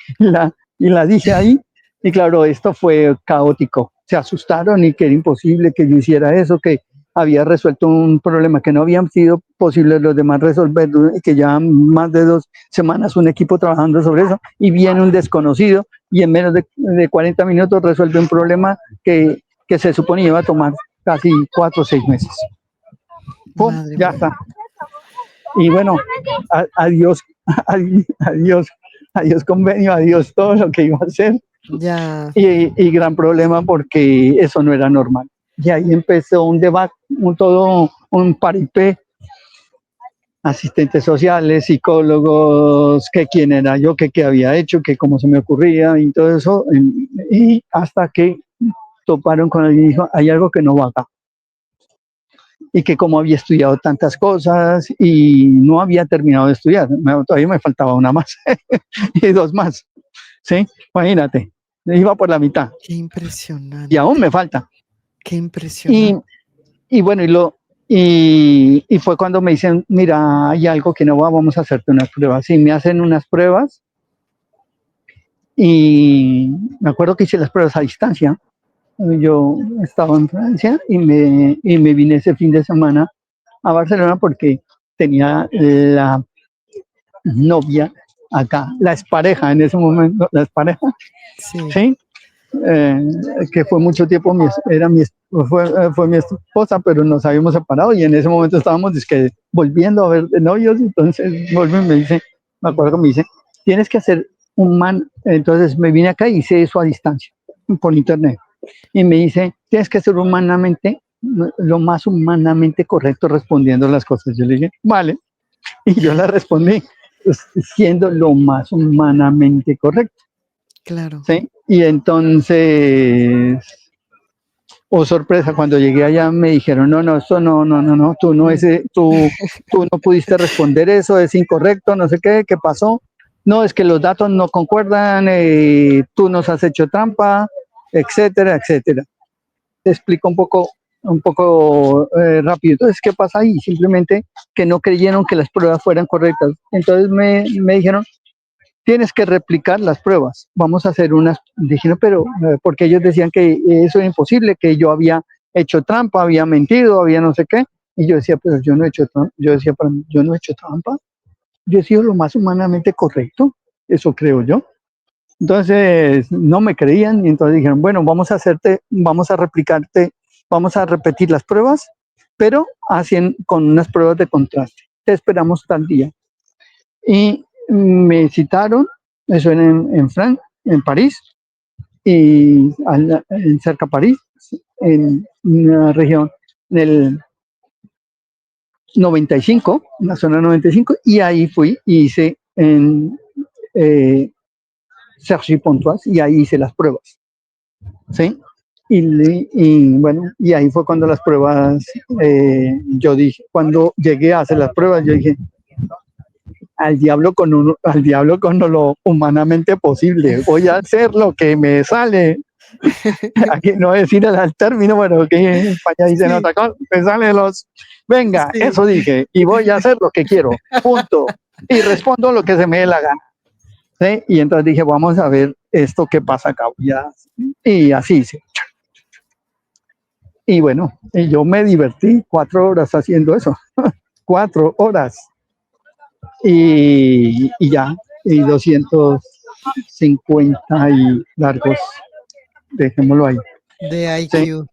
y la dije ahí, y claro, esto fue caótico. Se asustaron y que era imposible que yo hiciera eso, que había resuelto un problema que no habían sido posibles los demás resolver, y que ya más de 2 semanas un equipo trabajando sobre eso, y viene un desconocido y en menos de 40 minutos resuelve un problema que se suponía iba a tomar casi 4 o 6 meses. ¡Pum! Madre Ya mía. está. Y bueno, adiós, adiós convenio, adiós todo lo que iba a hacer. Ya. Y gran problema porque eso no era normal. Y ahí empezó un debate, todo un paripé, asistentes sociales, psicólogos, que quién era yo, que qué había hecho, que cómo se me ocurría y todo eso. Y hasta que toparon con alguien y dijo, hay algo que no va acá. Y que como había estudiado tantas cosas y no había terminado de estudiar, todavía me faltaba una más y 2 más, ¿sí? Imagínate, iba por la mitad. Qué impresionante. Y aún me falta. Qué impresionante. Y bueno, y fue cuando me dicen, mira, hay algo que no va, vamos a hacerte unas pruebas. Y me hacen unas pruebas y me acuerdo que hice las pruebas a distancia. Yo estaba en Francia y me vine ese fin de semana a Barcelona porque tenía la novia acá, la expareja en ese momento, la expareja, sí, que fue mucho tiempo, fue mi esposa, pero nos habíamos separado y en ese momento estábamos volviendo a ver de novios, entonces vuelve y me dice, me acuerdo que me dice, tienes que hacer entonces me vine acá y hice eso a distancia, por internet, y me dice, tienes que ser lo más humanamente correcto respondiendo las cosas. Yo le dije, vale, y yo la respondí siendo lo más humanamente correcto. Claro. ¿Sí? Y entonces, sorpresa, cuando llegué allá me dijeron, no, esto no, tú no pudiste responder eso, es incorrecto, no sé qué pasó. No, es que los datos no concuerdan, tú nos has hecho trampa, etcétera, etcétera. Te explico un poco un poco rápido. Entonces, ¿qué pasa ahí? Simplemente que no creyeron que las pruebas fueran correctas. Entonces me dijeron, tienes que replicar las pruebas. Vamos a hacer unas. Dijeron, pero porque ellos decían que eso era imposible, que yo había hecho trampa, había mentido, había no sé qué. Y yo decía, pero yo no he hecho trampa. Yo decía, para mí, yo no he hecho trampa. Yo he sido lo más humanamente correcto. Eso creo yo. Entonces no me creían y entonces dijeron, bueno, vamos a replicarte, vamos a repetir las pruebas, pero con unas pruebas de contraste. Te esperamos tal día. Y me citaron, eso era en París, y cerca de París, en una región del 95, en la zona 95, y ahí fui y hice en Cergy Pontoise, y ahí hice las pruebas, ¿sí? Bueno, y ahí fue cuando las pruebas, yo dije, cuando llegué a hacer las pruebas, yo dije, al diablo con lo humanamente posible, voy a hacer lo que me sale. Aquí no decir el término, bueno, que en España dicen otra cosa, me sale venga, Sí. eso dije, y voy a hacer lo que quiero, punto, y respondo lo que se me dé la gana. ¿Sí? Y entonces dije, vamos a ver esto que pasa acá. Y así hice. Y bueno, y yo me divertí 4 horas haciendo eso. 4 horas. Y ya, y 250 y largos, dejémoslo ahí. De IQ.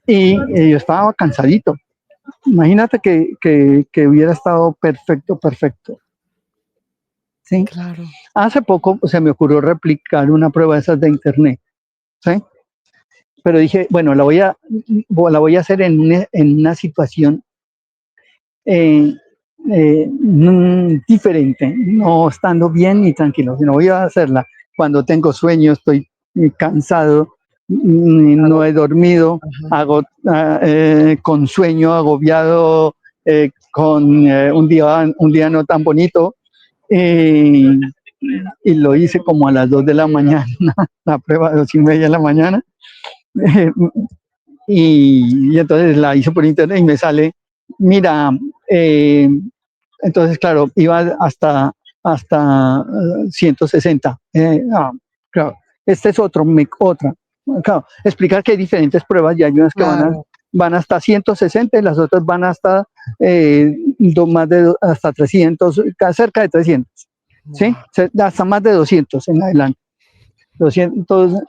¿Sí? Y yo estaba cansadito. Imagínate que hubiera estado perfecto. ¿Sí? Claro. Hace poco se me ocurrió replicar una prueba de esas de internet. ¿Sí? Pero dije, bueno, la voy a hacer en una situación diferente, no estando bien ni tranquilo, sino voy a hacerla cuando tengo sueño, estoy cansado, no he dormido, con sueño, agobiado, con un día no tan bonito, y lo hice como a las 2 de la mañana, la prueba de 2:30 de la mañana. Y entonces la hice por internet y me sale, mira, entonces claro, iba hasta 160. Claro, este es otra. Claro, explicar que hay diferentes pruebas y hay unas que van hasta 160 y las otras van hasta hasta 300, cerca de 300. ¿Sí? Hasta más de 200 en adelante. 200.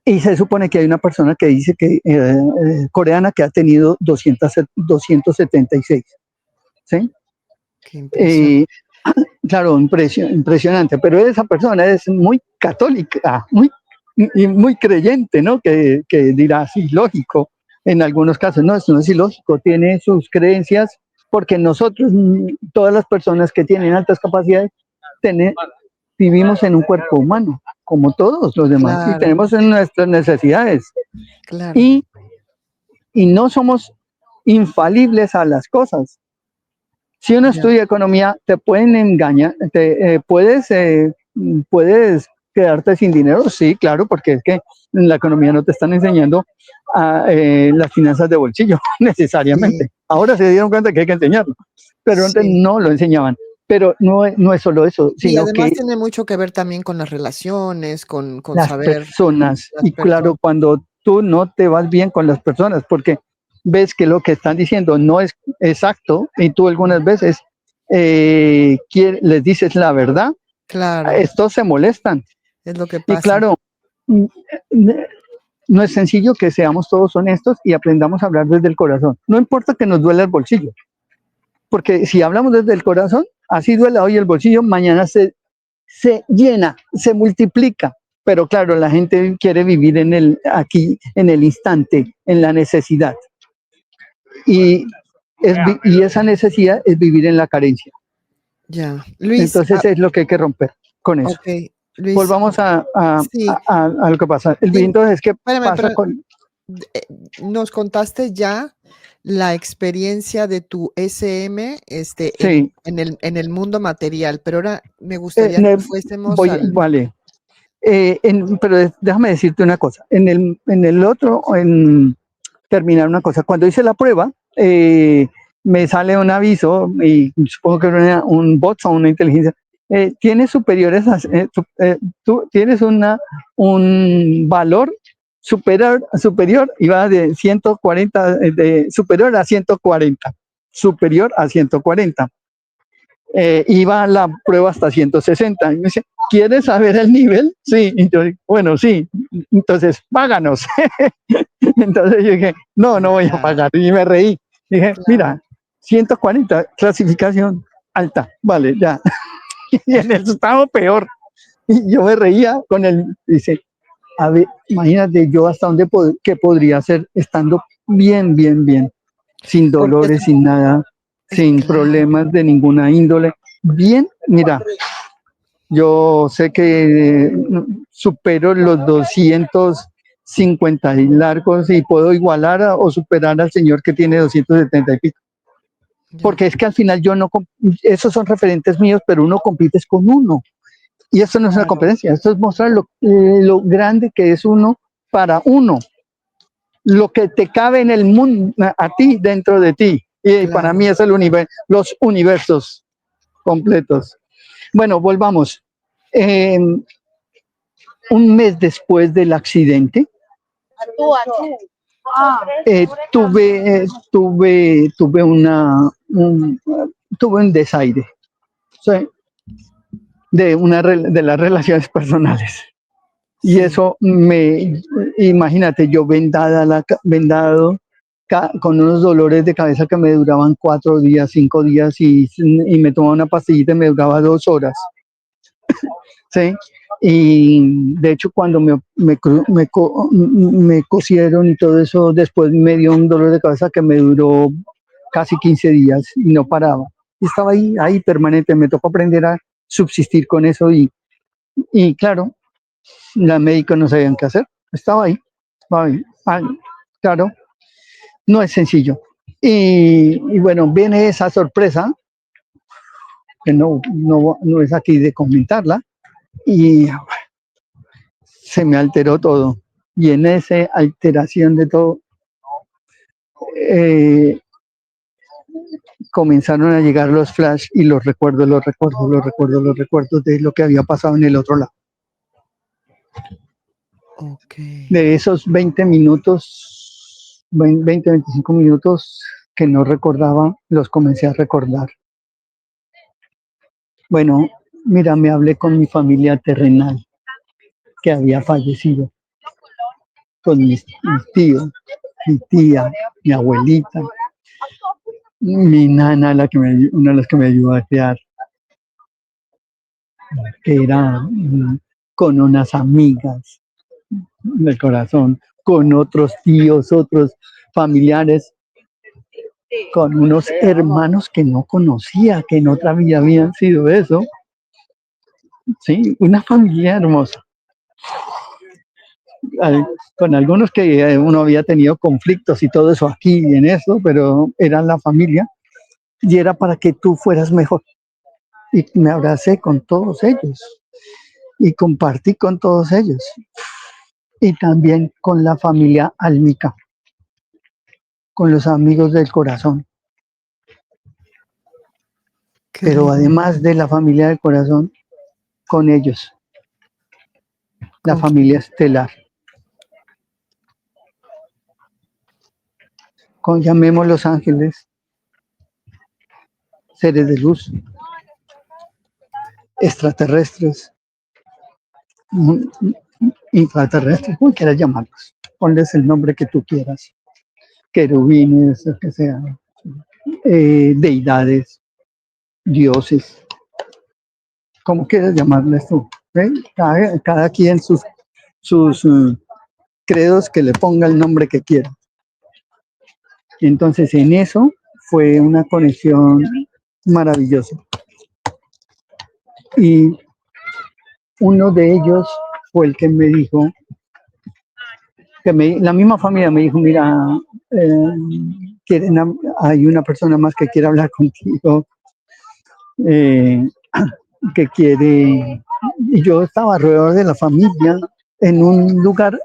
Y se supone que hay una persona que dice que coreana que ha tenido 276. ¿Sí? Claro, impresionante, pero esa persona es muy católica, muy creyente, ¿no? Que dirá, sí, lógico, en algunos casos, no, eso no es ilógico, tiene sus creencias, porque nosotros, todas las personas que tienen altas capacidades, vivimos en un cuerpo humano, como todos los demás, y tenemos nuestras necesidades. Y no somos infalibles a las cosas. Si uno estudia economía, te pueden engañar, puedes quedarte sin dinero, sí, claro, porque es que en la economía no te están enseñando las finanzas de bolsillo necesariamente. Sí. Ahora se dieron cuenta que hay que enseñarlo, pero antes no lo enseñaban. Pero no es solo eso, sino además que tiene mucho que ver también con las relaciones, con las saber personas. Y claro, cuando tú no te vas bien con las personas, porque ves que lo que están diciendo no es exacto y tú algunas veces les dices la verdad, estos se molestan. Es lo que pasa. Y claro, no es sencillo que seamos todos honestos y aprendamos a hablar desde el corazón. No importa que nos duela el bolsillo, porque si hablamos desde el corazón, así duela hoy el bolsillo, mañana se llena, se multiplica. Pero claro, la gente quiere vivir aquí, en el instante, en la necesidad. Y esa necesidad es vivir en la carencia. Ya, Luis. Entonces es lo que hay que romper con eso. Okay, Luis, volvamos a lo que pasa. Entonces, ¿qué pasa con...? Nos contaste ya la experiencia de tu SM sí. en el mundo material, pero ahora me gustaría que fuésemos Vale. Pero déjame decirte una cosa. En el otro, terminar una cosa. Cuando hice la prueba, me sale un aviso, y supongo que era un bot o una inteligencia. Tienes superiores a, tú tienes un valor superior, iba de 140, superior a 140, superior a 140. Iba la prueba hasta 160. Y me dice, ¿quieres saber el nivel? Sí. Y yo, bueno, sí. Entonces, páganos. Entonces yo dije, no voy a pagar. Y me reí. Dije, mira, 140, clasificación alta. Vale, ya. Y en el estado peor. Y yo me reía con él. Dice, a ver, imagínate yo hasta dónde qué podría hacer estando bien, sin Porque dolores, sin nada, sin claro, problemas de ninguna índole. Bien, mira, yo sé que supero los 250 y largos y puedo igualar o superar al señor que tiene 270 y pico. ya, Porque es que al final yo no, esos son referentes míos, pero uno compite con uno. Y esto no es una claro, competencia, esto es mostrar lo grande que es uno para uno, lo que te cabe en el mundo, a ti, dentro de ti. Y para claro. mí es el universo, los universos completos. Bueno, volvamos. Un mes después del accidente, tuve un desaire, ¿sí? De las relaciones personales. Y Sí, eso imagínate, yo vendado, con unos dolores de cabeza que me duraban 4 días, 5 días, y me tomaba una pastillita y me duraba 2 horas. ¿Sí? Y de hecho cuando me cosieron y todo eso, después me dio un dolor de cabeza que me duró casi 15 días y no paraba. Y estaba ahí permanente, me tocó aprender a subsistir con eso y claro, la médica no sabían qué hacer, estaba ahí. Ah, claro, no es sencillo. Y bueno, viene esa sorpresa, que no es aquí de comentarla, y se me alteró todo. Y en esa alteración de todo, eh, comenzaron a llegar los flash y los recuerdos de lo que había pasado en el otro lado. ok. De esos 20 minutos, 25 minutos que no recordaba, los comencé a recordar. Bueno, mira, me hablé con mi familia terrenal que había fallecido, con mis tíos, mi tía, mi abuelita, mi nana, una de las que me ayudó a crear, que era con unas amigas del corazón, con otros tíos, otros familiares, con unos hermanos que no conocía, que en otra vida habían sido eso. Sí, una familia hermosa. Con algunos que uno había tenido conflictos y todo eso aquí y en eso, pero eran la familia y era para que tú fueras mejor. Y me abracé con todos ellos y compartí con todos ellos y también con la familia álmica, con los amigos del corazón. Qué Pero lindo. además de la familia del corazón, con ellos, la ¿Con familia estelar, con llamemos los ángeles, seres de luz, extraterrestres, intraterrestres, como quieras llamarlos, ponles el nombre que tú quieras, querubines, lo que sea, deidades, dioses, como quieras llamarles tú. ¿Eh? Cada quien sus credos, que le ponga el nombre que quiera. Entonces en eso fue una conexión maravillosa. Y uno de ellos fue el que me dijo, la misma familia me dijo, mira, hay una persona más que quiere hablar contigo, eh, que quiere, y yo estaba alrededor de la familia en un lugar,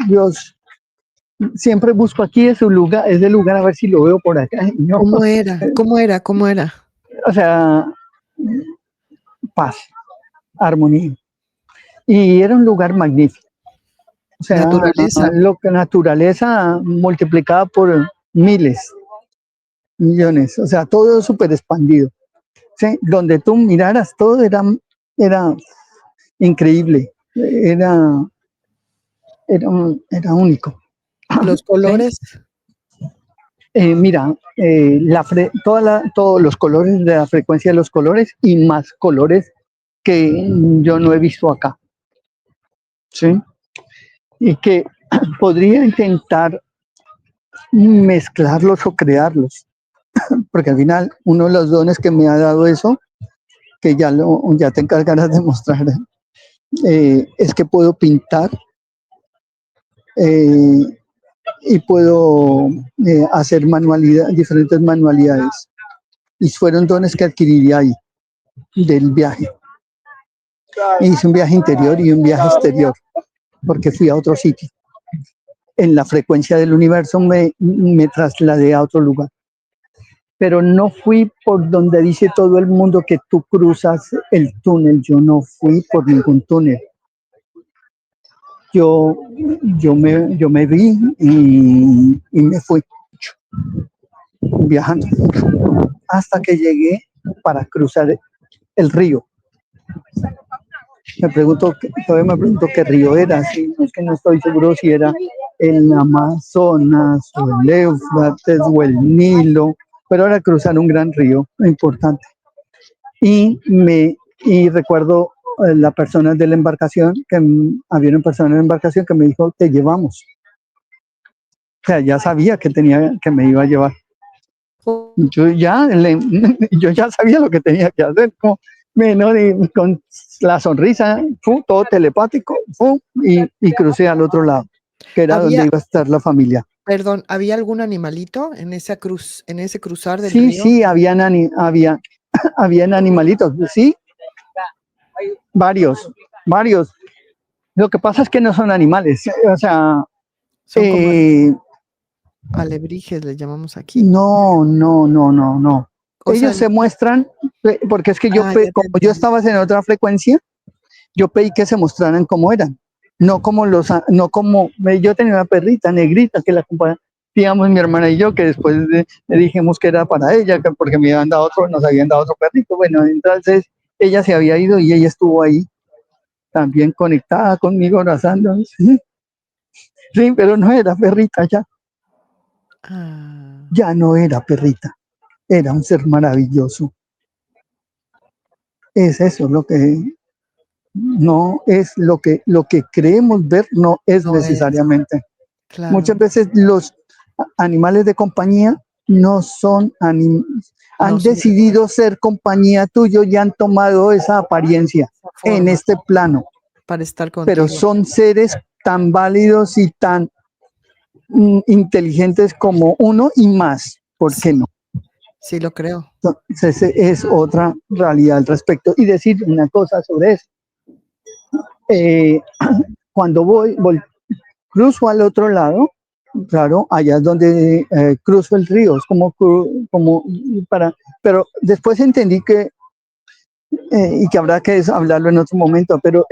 Dios, siempre busco aquí ese lugar a ver si lo veo por acá. No, ¿Cómo era? ¿Cómo era? ¿Cómo era? o sea, paz, armonía. Y era un lugar magnífico. O sea, Naturaleza. lo que naturaleza multiplicada por miles, millones. O sea, todo súper expandido. ¿Sí? Donde tú miraras, todo era increíble. Era único. Los ¿Sí? colores. Mira, todos los colores de la frecuencia de los colores y más colores que yo no he visto acá. ¿Sí? Y que podría intentar mezclarlos o crearlos, porque al final uno de los dones que me ha dado eso, que ya te encargarás de mostrar, es que puedo pintar eh, y puedo hacer diferentes manualidades. Y fueron dones que adquirí ahí, del viaje. Hice un viaje interior y un viaje exterior, porque fui a otro sitio. En la frecuencia del universo me trasladé a otro lugar. Pero no fui por donde dice todo el mundo que tú cruzas el túnel. Yo no fui por ningún túnel. Yo, yo me vi y me fui viajando hasta que llegué para cruzar el río. Todavía me pregunto qué río era, sí, es que no estoy seguro si era el Amazonas o el Éufrates o el Nilo, pero era cruzar un gran río importante. Y recuerdo la persona de la embarcación, había una persona en la embarcación que me dijo, te llevamos. O sea, ya sabía que me iba a llevar. Yo ya sabía lo que tenía que hacer, con la sonrisa, todo telepático, y crucé al otro lado, que era donde Había, iba a estar la familia. perdón, ¿había algún animalito en esa en ese cruzar del Sí, río? sí, habían animalitos, sí, varios. Lo que pasa es que no son animales, o sea, Son como alebrijes, le llamamos aquí. no. O sea, Ellos se muestran, porque es que ya te como yo entendí. estaba en otra frecuencia, yo pedí que se mostraran cómo eran, no como, yo tenía una perrita negrita que la compartíamos mi hermana y yo, que después le dijimos que era para ella, porque nos habían dado otro perrito. Bueno, entonces ella se había ido y ella estuvo ahí, también conectada conmigo, abrazándome. Sí, pero no era perrita ya, Ah, ya no era perrita, era un ser maravilloso. Es eso lo que no es lo que creemos ver, no es no es, necesariamente. claro, Muchas veces los animales de compañía no son no han son de decidido ser compañía tuyo y han tomado esa apariencia esa en forma este plano, para estar pero contigo. son seres tan válidos y tan inteligentes como uno y más, ¿por qué Sí, no? sí lo creo. Entonces, es otra realidad al respecto. Y decir una cosa sobre eso. Eh, cuando cruzo al otro lado, claro, allá es donde cruzo el río, es como pero después entendí y que habrá que hablarlo en otro momento, pero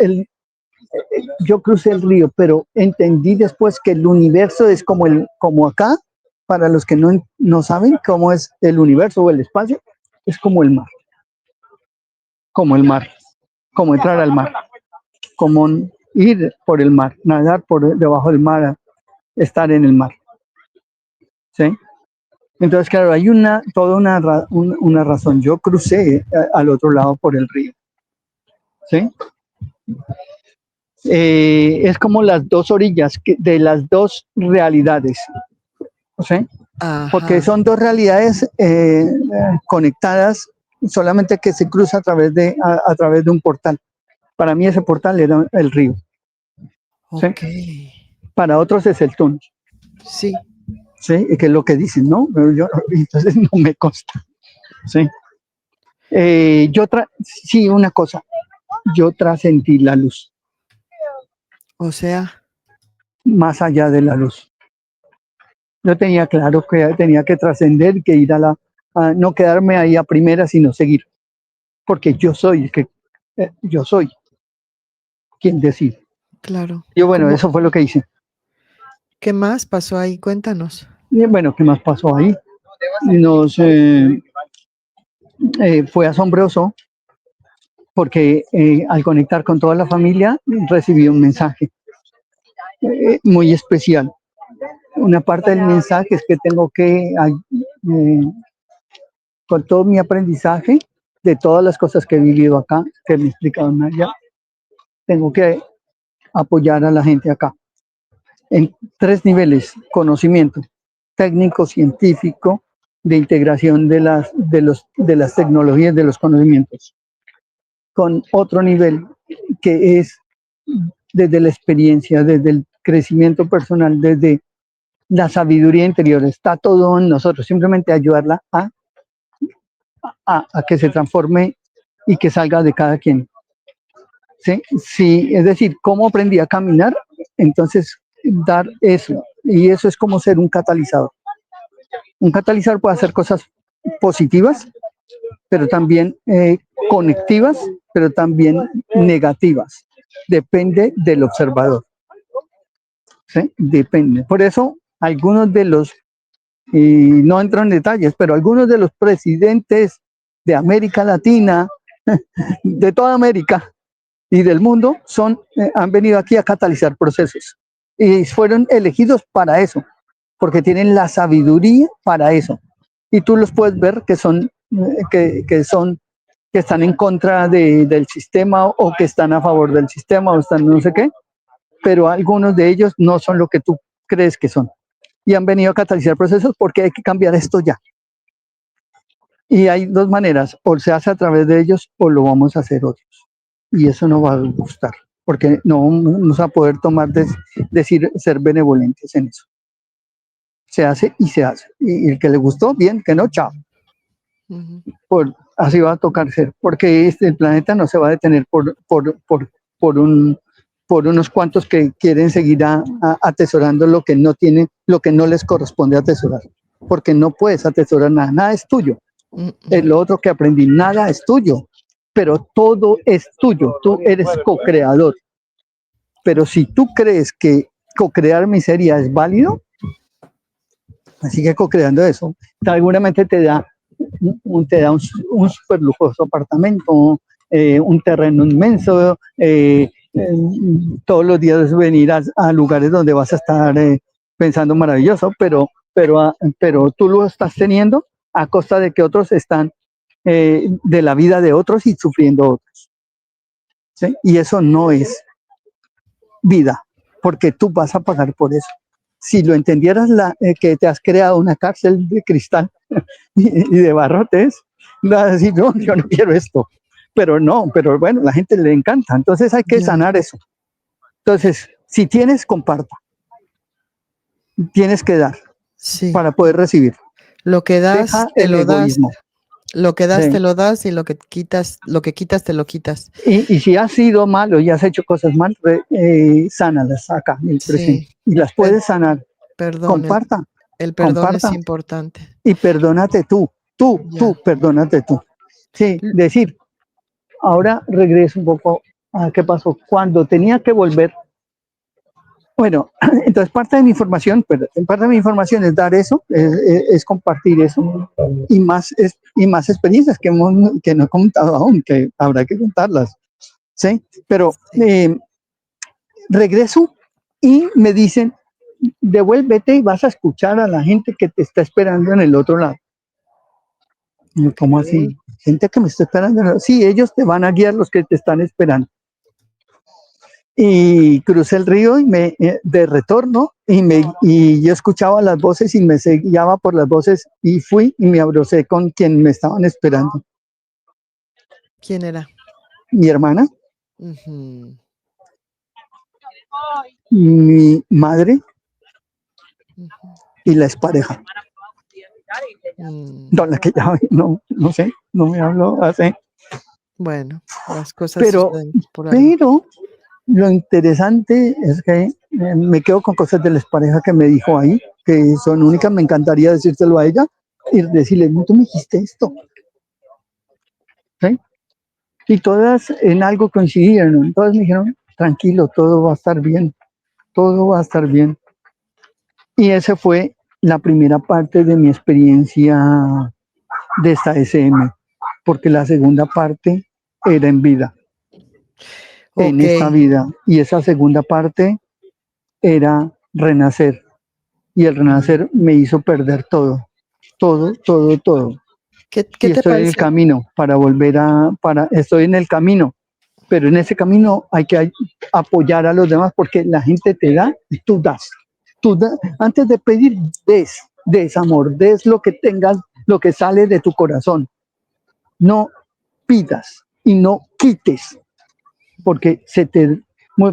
yo crucé el río, pero entendí después que el universo es como acá, para los que no saben cómo es el universo o el espacio, es como el mar, como entrar al mar, como ir por el mar, nadar por debajo del mar, estar en el mar, ¿sí? Entonces, claro, hay toda una razón. Yo crucé al otro lado por el río, ¿sí? Es como las dos orillas de las dos realidades, ¿sí? Porque Ajá, son dos realidades conectadas, solamente que se cruza a través de un portal. Para mí ese portal era el río, ¿sí? ok. Para otros es el túnel, Sí, ¿sí? Y que es lo que dicen, ¿no? Pero entonces no me consta, ¿sí? Sí, una cosa, yo trascendí la luz, o sea, más allá de la luz. Yo tenía claro que tenía que trascender, que ir a no quedarme ahí a primera, sino seguir, porque yo soy quien decide. Claro. Y bueno, eso fue lo que hice. ¿Qué más pasó ahí? Cuéntanos. Y bueno, ¿qué más pasó ahí? Fue asombroso porque al conectar con toda la familia recibí un mensaje muy especial. Una parte del mensaje es que tengo que, con todo mi aprendizaje de todas las cosas que he vivido acá, que me explicaron allá, tengo que apoyar a la gente acá en 3 niveles: conocimiento técnico, científico, de integración de las tecnologías, de los conocimientos, con otro nivel que es desde la experiencia, desde el crecimiento personal, desde la sabiduría interior. Está todo en nosotros, simplemente ayudarla a que se transforme y que salga de cada quien. ¿Sí? Sí, es decir, cómo aprendí a caminar, entonces dar eso, y eso es como ser un catalizador. Un catalizador puede hacer cosas positivas, pero también conectivas, pero también negativas. Depende del observador. ¿Sí? Depende. Por eso, algunos de los, y no entro en detalles, pero algunos de los presidentes de América Latina, de toda América y del mundo, han venido aquí a catalizar procesos. Y fueron elegidos para eso, porque tienen la sabiduría para eso. Y tú los puedes ver que están en contra del sistema, o que están a favor del sistema, o están no sé qué, pero algunos de ellos no son lo que tú crees que son. Y han venido a catalizar procesos porque hay que cambiar esto ya. Y hay 2 maneras: o se hace a través de ellos o lo vamos a hacer otros. Y eso no va a gustar, porque no vamos a poder decir, ser benevolentes en eso. Se hace y se hace. Y el que le gustó, bien; que no, chao. Así va a tocar ser, porque el planeta no se va a detener por unos cuantos que quieren seguir atesorando lo que no les corresponde atesorar, porque no puedes atesorar nada, nada es tuyo. Es lo otro que aprendí: nada es tuyo, pero todo es tuyo, tú eres co-creador. Pero si tú crees que co-crear miseria es válido, sigue co-creando eso. Seguramente te da un súper lujoso apartamento, un terreno inmenso, todos los días venir a lugares donde vas a estar pensando maravilloso, pero tú lo estás teniendo a costa de que otros están, de la vida de otros, y sufriendo otros. ¿Sí? Y eso no es vida, porque tú vas a pagar por eso. Si lo entendieras, que te has creado una cárcel de cristal y de barrotes, vas a decir: no, yo no quiero esto. Pero bueno, la gente le encanta. Entonces hay que sanar eso. Entonces, si tienes, comparta. Tienes que dar para poder recibir. Lo que das, deja te el lo das. egoísmo. Lo que das, te lo das, y lo que quitas, te lo quitas. Y si has sido malo y has hecho cosas mal, sánalas acá en el presente. Y las puedes sanar. Perdón. Comparta. El perdón comparta. es importante. Y perdónate tú, perdónate tú. Sí, decir, ahora regreso un poco a qué pasó. Cuando tenía que volver, bueno, entonces parte de mi información es dar eso, es compartir eso, y más experiencias que no he contado aún, que habrá que contarlas. ¿Sí? Pero regreso y me dicen: devuélvete y vas a escuchar a la gente que te está esperando en el otro lado. ¿Cómo así? Gente que me está esperando. Sí, ellos te van a guiar, los que te están esperando. Y crucé el río de retorno, y yo escuchaba las voces y me seguía por las voces, y fui y me abracé con quien me estaban esperando. ¿Quién era? Mi hermana, mi madre y la expareja. Con la que ya no sé, no me habló hace. Bueno, las cosas suceden por algo. Pero lo interesante es que me quedo con cosas de la expareja que me dijo ahí, que son únicas, me encantaría decírselo a ella y decirle, no, tú me dijiste esto. ¿Sí? Y todas en algo coincidieron, todas me dijeron, tranquilo, todo va a estar bien, todo va a estar bien. Y esa fue la primera parte de mi experiencia de esta SM, porque la segunda parte era en vida, en Ok, esta vida, y esa segunda parte era renacer, y el renacer me hizo perder todo, todo, todo, todo. ¿qué Y te estoy en el parece? camino para volver estoy en el camino, pero en ese camino hay que apoyar a los demás porque la gente te da y tú das. Antes de pedir, des amor, des lo que tengas, lo que sale de tu corazón. No pidas y no quites, porque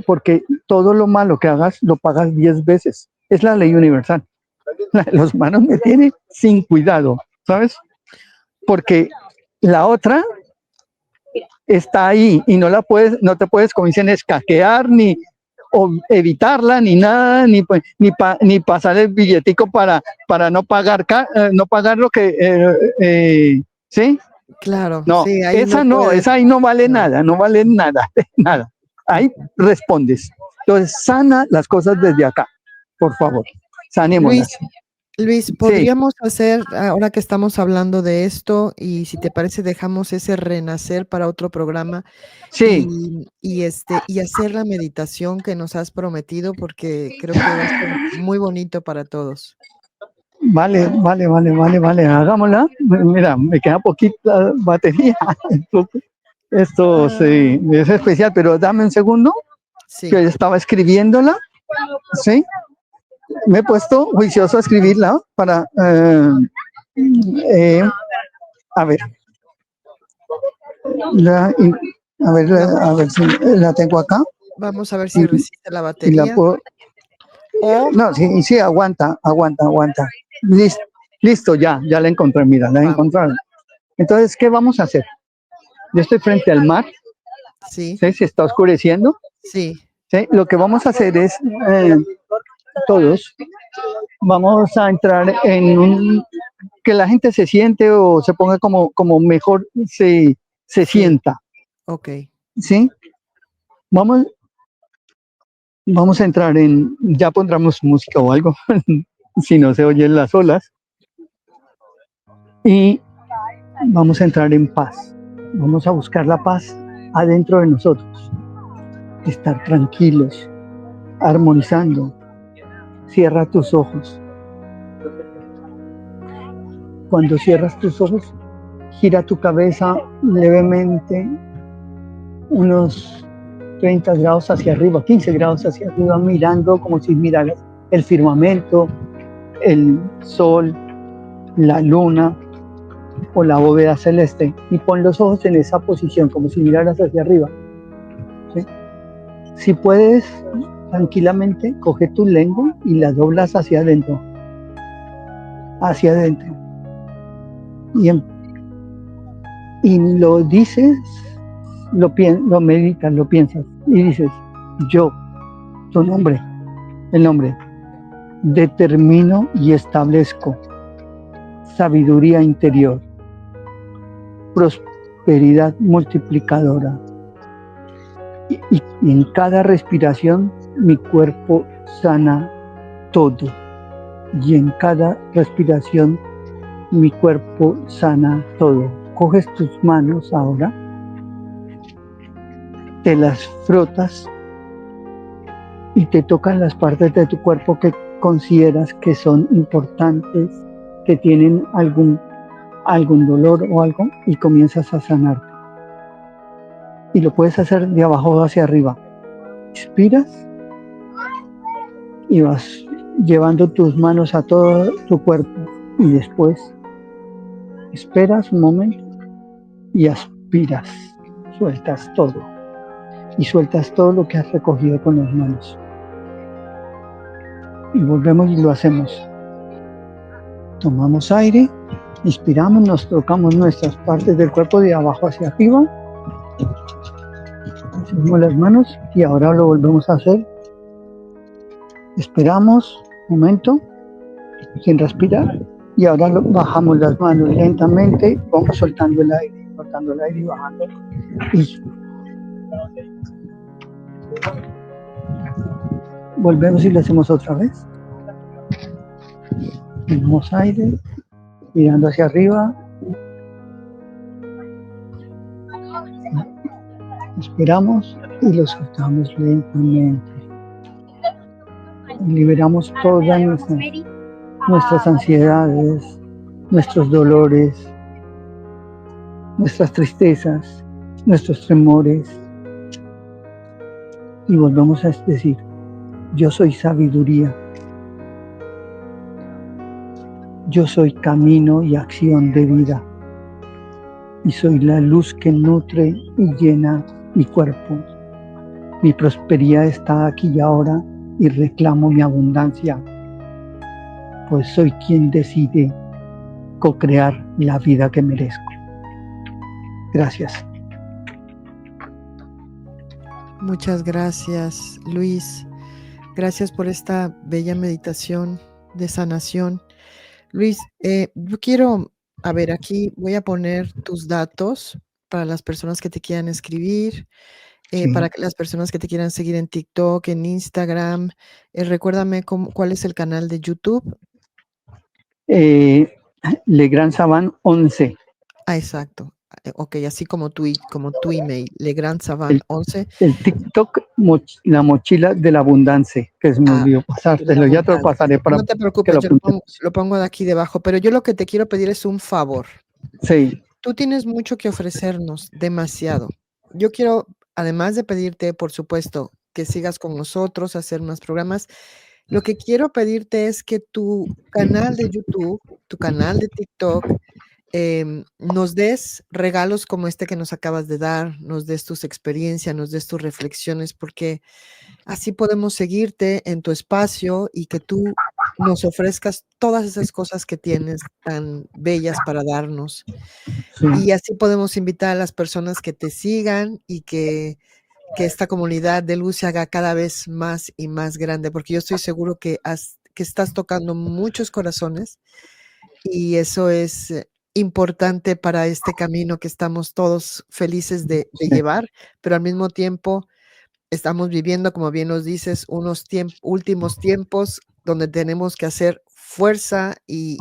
porque todo lo malo que hagas lo pagas 10 veces. Es la ley universal. Los humanos me tienen sin cuidado, ¿sabes? Porque la otra está ahí y no te puedes, como dicen, escaquear ni o evitarla ni nada, ni pasar el billetico para no pagar, no pagar lo que, ¿sí? Claro, No, sí, ahí no puedes. esa ahí no vale No. nada, no vale nada, nada. Ahí respondes. Entonces, sana las cosas desde acá, por favor, Luis, sanémoslas. Luis, Sí, podríamos hacer, ahora que estamos hablando de esto, y si te parece, dejamos ese renacer para otro programa sí, y hacer la meditación que nos has prometido, porque creo que va a ser muy bonito para todos. vale, hagámosla. Mira, me queda poquita batería. Esto Ah, sí, es especial, pero dame un segundo, sí, que estaba escribiéndola, ¿sí? Me he puesto juicioso a escribirla para, eh, a ver, la, vamos, a ver si la tengo acá vamos a ver y, si resiste la y la batería. puedo, O no, sí, sí, aguanta. Listo, listo, ya la encontré, mira, la he vamos, encontrado. Entonces, ¿qué vamos a hacer? Yo estoy frente al mar, sí, ¿sí? Se está oscureciendo, sí, ¿sí? Lo que vamos a hacer es, todos, vamos a entrar en que la gente se siente o se ponga como mejor se sí, sienta, ok. ¿sí? Vamos, vamos a entrar ya pondremos música o algo, si no se oyen las olas, y vamos a entrar en paz. Vamos a buscar la paz adentro de nosotros, estar tranquilos, armonizando. Cierra tus ojos. Cuando cierras tus ojos, gira tu cabeza levemente unos 30 grados hacia arriba, 15 grados hacia arriba, mirando como si miraras el firmamento, el sol, la luna o la bóveda celeste, y pon los ojos en esa posición, como si miraras hacia arriba. ¿Sí? Si puedes, tranquilamente, coge tu lengua y la doblas hacia adentro, y, y lo dices, lo meditas, lo piensas, y dices, yo, tu nombre, el nombre, determino y establezco sabiduría interior, prosperidad multiplicadora. Y en cada respiración mi cuerpo sana todo. Y en cada respiración mi cuerpo sana todo. Coges tus manos ahora, te las frotas y te tocan las partes de tu cuerpo que consideras que son importantes, que tienen algún dolor o algo, y comienzas a sanarte. Y lo puedes hacer de abajo hacia arriba. Expiras y vas llevando tus manos a todo tu cuerpo, y después esperas un momento y aspiras. Sueltas todo y sueltas todo lo que has recogido con las manos. Y volvemos y lo hacemos. Tomamos aire, inspiramos, nos tocamos nuestras partes del cuerpo de abajo hacia arriba, subimos las manos y ahora lo volvemos a hacer. Esperamos un momento sin respirar. Y ahora bajamos las manos lentamente, vamos soltando el aire y bajando. Y volvemos y lo hacemos otra vez. Tenemos aire, mirando hacia arriba. Esperamos y lo soltamos lentamente. Liberamos todas nuestras ansiedades, nuestros dolores, nuestras tristezas, nuestros temores. Y volvemos a decir, yo soy sabiduría. Yo soy camino y acción de vida. Y soy la luz que nutre y llena mi cuerpo. Mi prosperidad está aquí y ahora y reclamo mi abundancia, pues soy quien decide co-crear la vida que merezco. Gracias. Muchas gracias, Luis. Gracias por esta bella meditación de sanación. Luis, yo quiero, a ver, aquí voy a poner tus datos para las personas que te quieran escribir, Sí. para las personas que te quieran seguir en TikTok, en Instagram. Recuérdame cuál es el canal de YouTube. Legrand Savant 11. Ah, exacto. Ok, así como tu email, Legrand Savant 11. El TikTok, la mochila de la abundancia, que se me olvidó pasártelo, ya te lo pasaré para no te preocupes, yo lo pongo de aquí debajo, pero yo lo que te quiero pedir es un favor. Sí. Tú tienes mucho que ofrecernos, demasiado. Yo quiero, además de pedirte, por supuesto, que sigas con nosotros, hacer más programas, lo que quiero pedirte es que tu canal de YouTube, tu canal de TikTok, nos des regalos como este que nos acabas de dar, nos des tus experiencias, nos des tus reflexiones, porque así podemos seguirte en tu espacio y que tú nos ofrezcas todas esas cosas que tienes tan bellas para darnos. Sí. Y así podemos invitar a las personas que te sigan y que esta comunidad de luz se haga cada vez más y más grande, porque yo estoy seguro que estás tocando muchos corazones y eso es importante para este camino que estamos todos felices de llevar, pero al mismo tiempo estamos viviendo, como bien nos dices, unos últimos tiempos donde tenemos que hacer fuerza y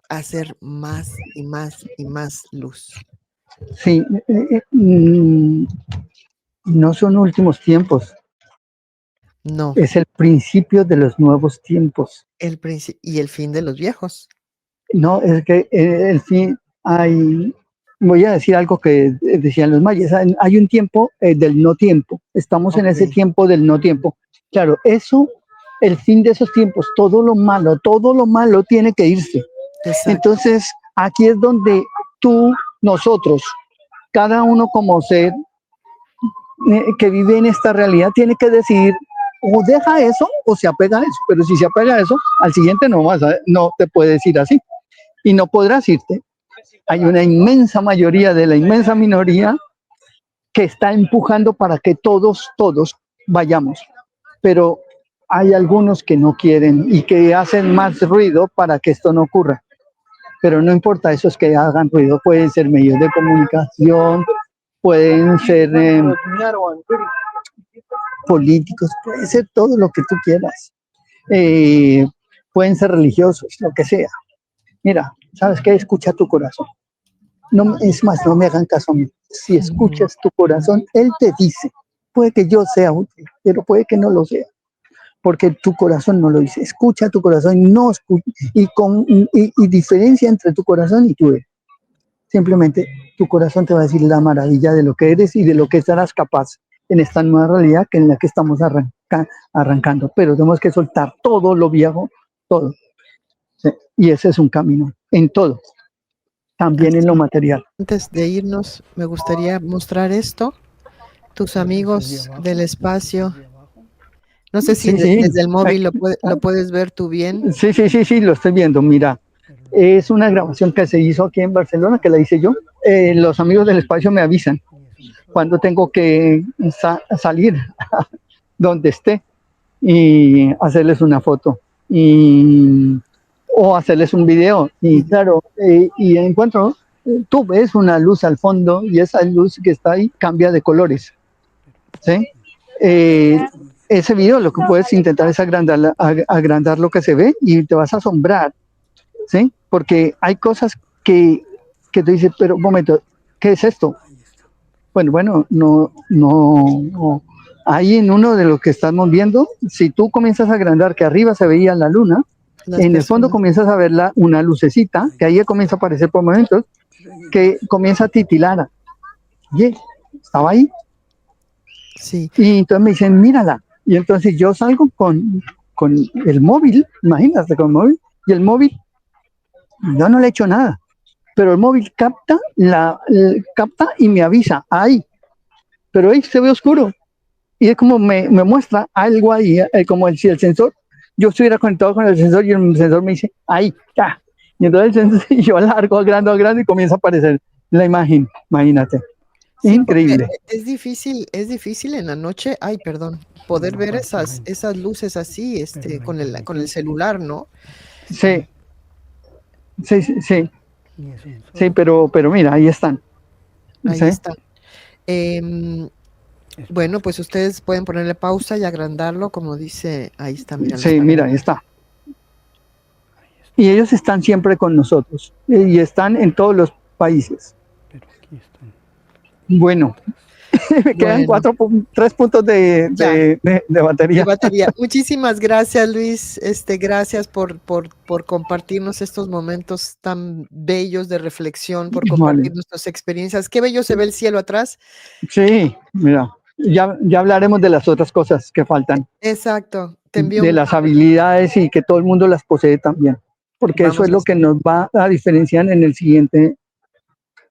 hacer más y más y más luz. Sí, no son últimos tiempos. No. Es el principio de los nuevos tiempos. Y el fin de los viejos. No, es que el fin voy a decir algo que decían los mayas, hay un tiempo del no tiempo, estamos en ese tiempo del no tiempo. Claro, eso, el fin de esos tiempos, todo lo malo tiene que irse. Exacto. Entonces, aquí es donde nosotros, cada uno como ser que vive en esta realidad, tiene que decidir o deja eso o se apega a eso, pero si se apega a eso, al siguiente no te puedes ir así y no podrás irte. Hay una inmensa mayoría de la inmensa minoría que está empujando para que todos vayamos, pero hay algunos que no quieren y que hacen más ruido para que esto no ocurra. Pero no importa esos que hagan ruido, pueden ser medios de comunicación, pueden ser políticos, puede ser todo lo que tú quieras, pueden ser religiosos, lo que sea. Mira, ¿sabes qué? Escucha tu corazón. No, es más, no me hagan caso a mí. Si escuchas tu corazón, él te dice, puede que yo sea útil, pero puede que no lo sea, porque tu corazón no lo dice. Escucha tu corazón y diferencia entre tu corazón y tu ego. Simplemente tu corazón te va a decir la maravilla de lo que eres y de lo que serás capaz en esta nueva realidad en la que estamos arrancando. Pero tenemos que soltar todo lo viejo, todo. Sí, y ese es un camino, en todo, también en lo material. Antes de irnos, me gustaría mostrar esto, tus amigos del espacio. No sé si desde el móvil lo puedes ver tú bien. Sí, lo estoy viendo, mira. Es una grabación que se hizo aquí en Barcelona, que la hice yo. Los amigos del espacio me avisan cuando tengo que salir donde esté y hacerles una foto. Y o hacerles un video. Y claro, y encuentro, tú ves una luz al fondo y esa luz que está ahí cambia de colores, ¿sí? Ese video lo que puedes intentar es agrandar lo que se ve y te vas a asombrar, ¿sí? Porque hay cosas que tú dices, pero un momento, ¿qué es esto? Bueno, no. Ahí en uno de lo que estamos viendo, si tú comienzas a agrandar que arriba se veía la luna, Las en el fondo personas. comienzas a ver una lucecita, que ahí comienza a aparecer por momentos, que comienza a titilar. Oye, estaba ahí. Sí. Y entonces me dicen, mírala. Y entonces yo salgo con el móvil, imagínate, con el móvil, y el móvil, yo no le he hecho nada, pero el móvil capta y me avisa, ahí, pero ahí se ve oscuro. Y es como me muestra algo ahí, como si el sensor, yo estuviera conectado con el sensor y el sensor me dice, ahí, ya. Y entonces el sensor, yo alargo, agrando y comienza a aparecer la imagen, imagínate. Sí, porque Increíble. es difícil en la noche, ay, perdón, poder ver esas luces así, con el celular, ¿no? Sí, sí, sí, pero mira, ahí están. Ahí Sí, está. Em, bueno, pues ustedes pueden ponerle pausa y agrandarlo, como dice, ahí está, mira, lo sí, está mira, ahí agrandando. está. Y ellos están siempre con nosotros y están en todos los países. Bueno, me quedan Bueno, 3 puntos ya, de de batería. batería. Muchísimas gracias, Luis. Gracias por compartirnos estos momentos tan bellos de reflexión, por Vale. compartir nuestras experiencias. Qué bello se ve el cielo atrás. Sí, mira, ya hablaremos de las otras cosas que faltan, Exacto. Te envío de un, las habilidades y que todo el mundo las posee también, porque eso es vamos a lo que hacer nos va a diferenciar en el siguiente,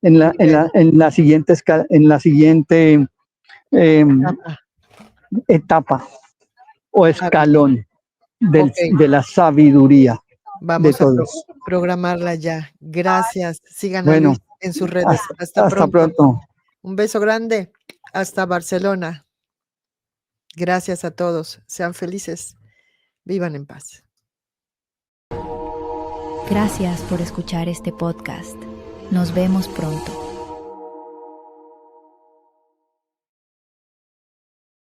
nivel. en la siguiente em, Etapa. etapa o Está bien. escalón Ok, de la sabiduría de vamos a todos. programarla ya. Gracias. Sigan a Bueno, Luis en sus redes. Hasta hasta pronto. pronto. Un beso grande. Hasta Barcelona. Gracias a todos. Sean felices. Vivan en paz. Gracias por escuchar este podcast. Nos vemos pronto.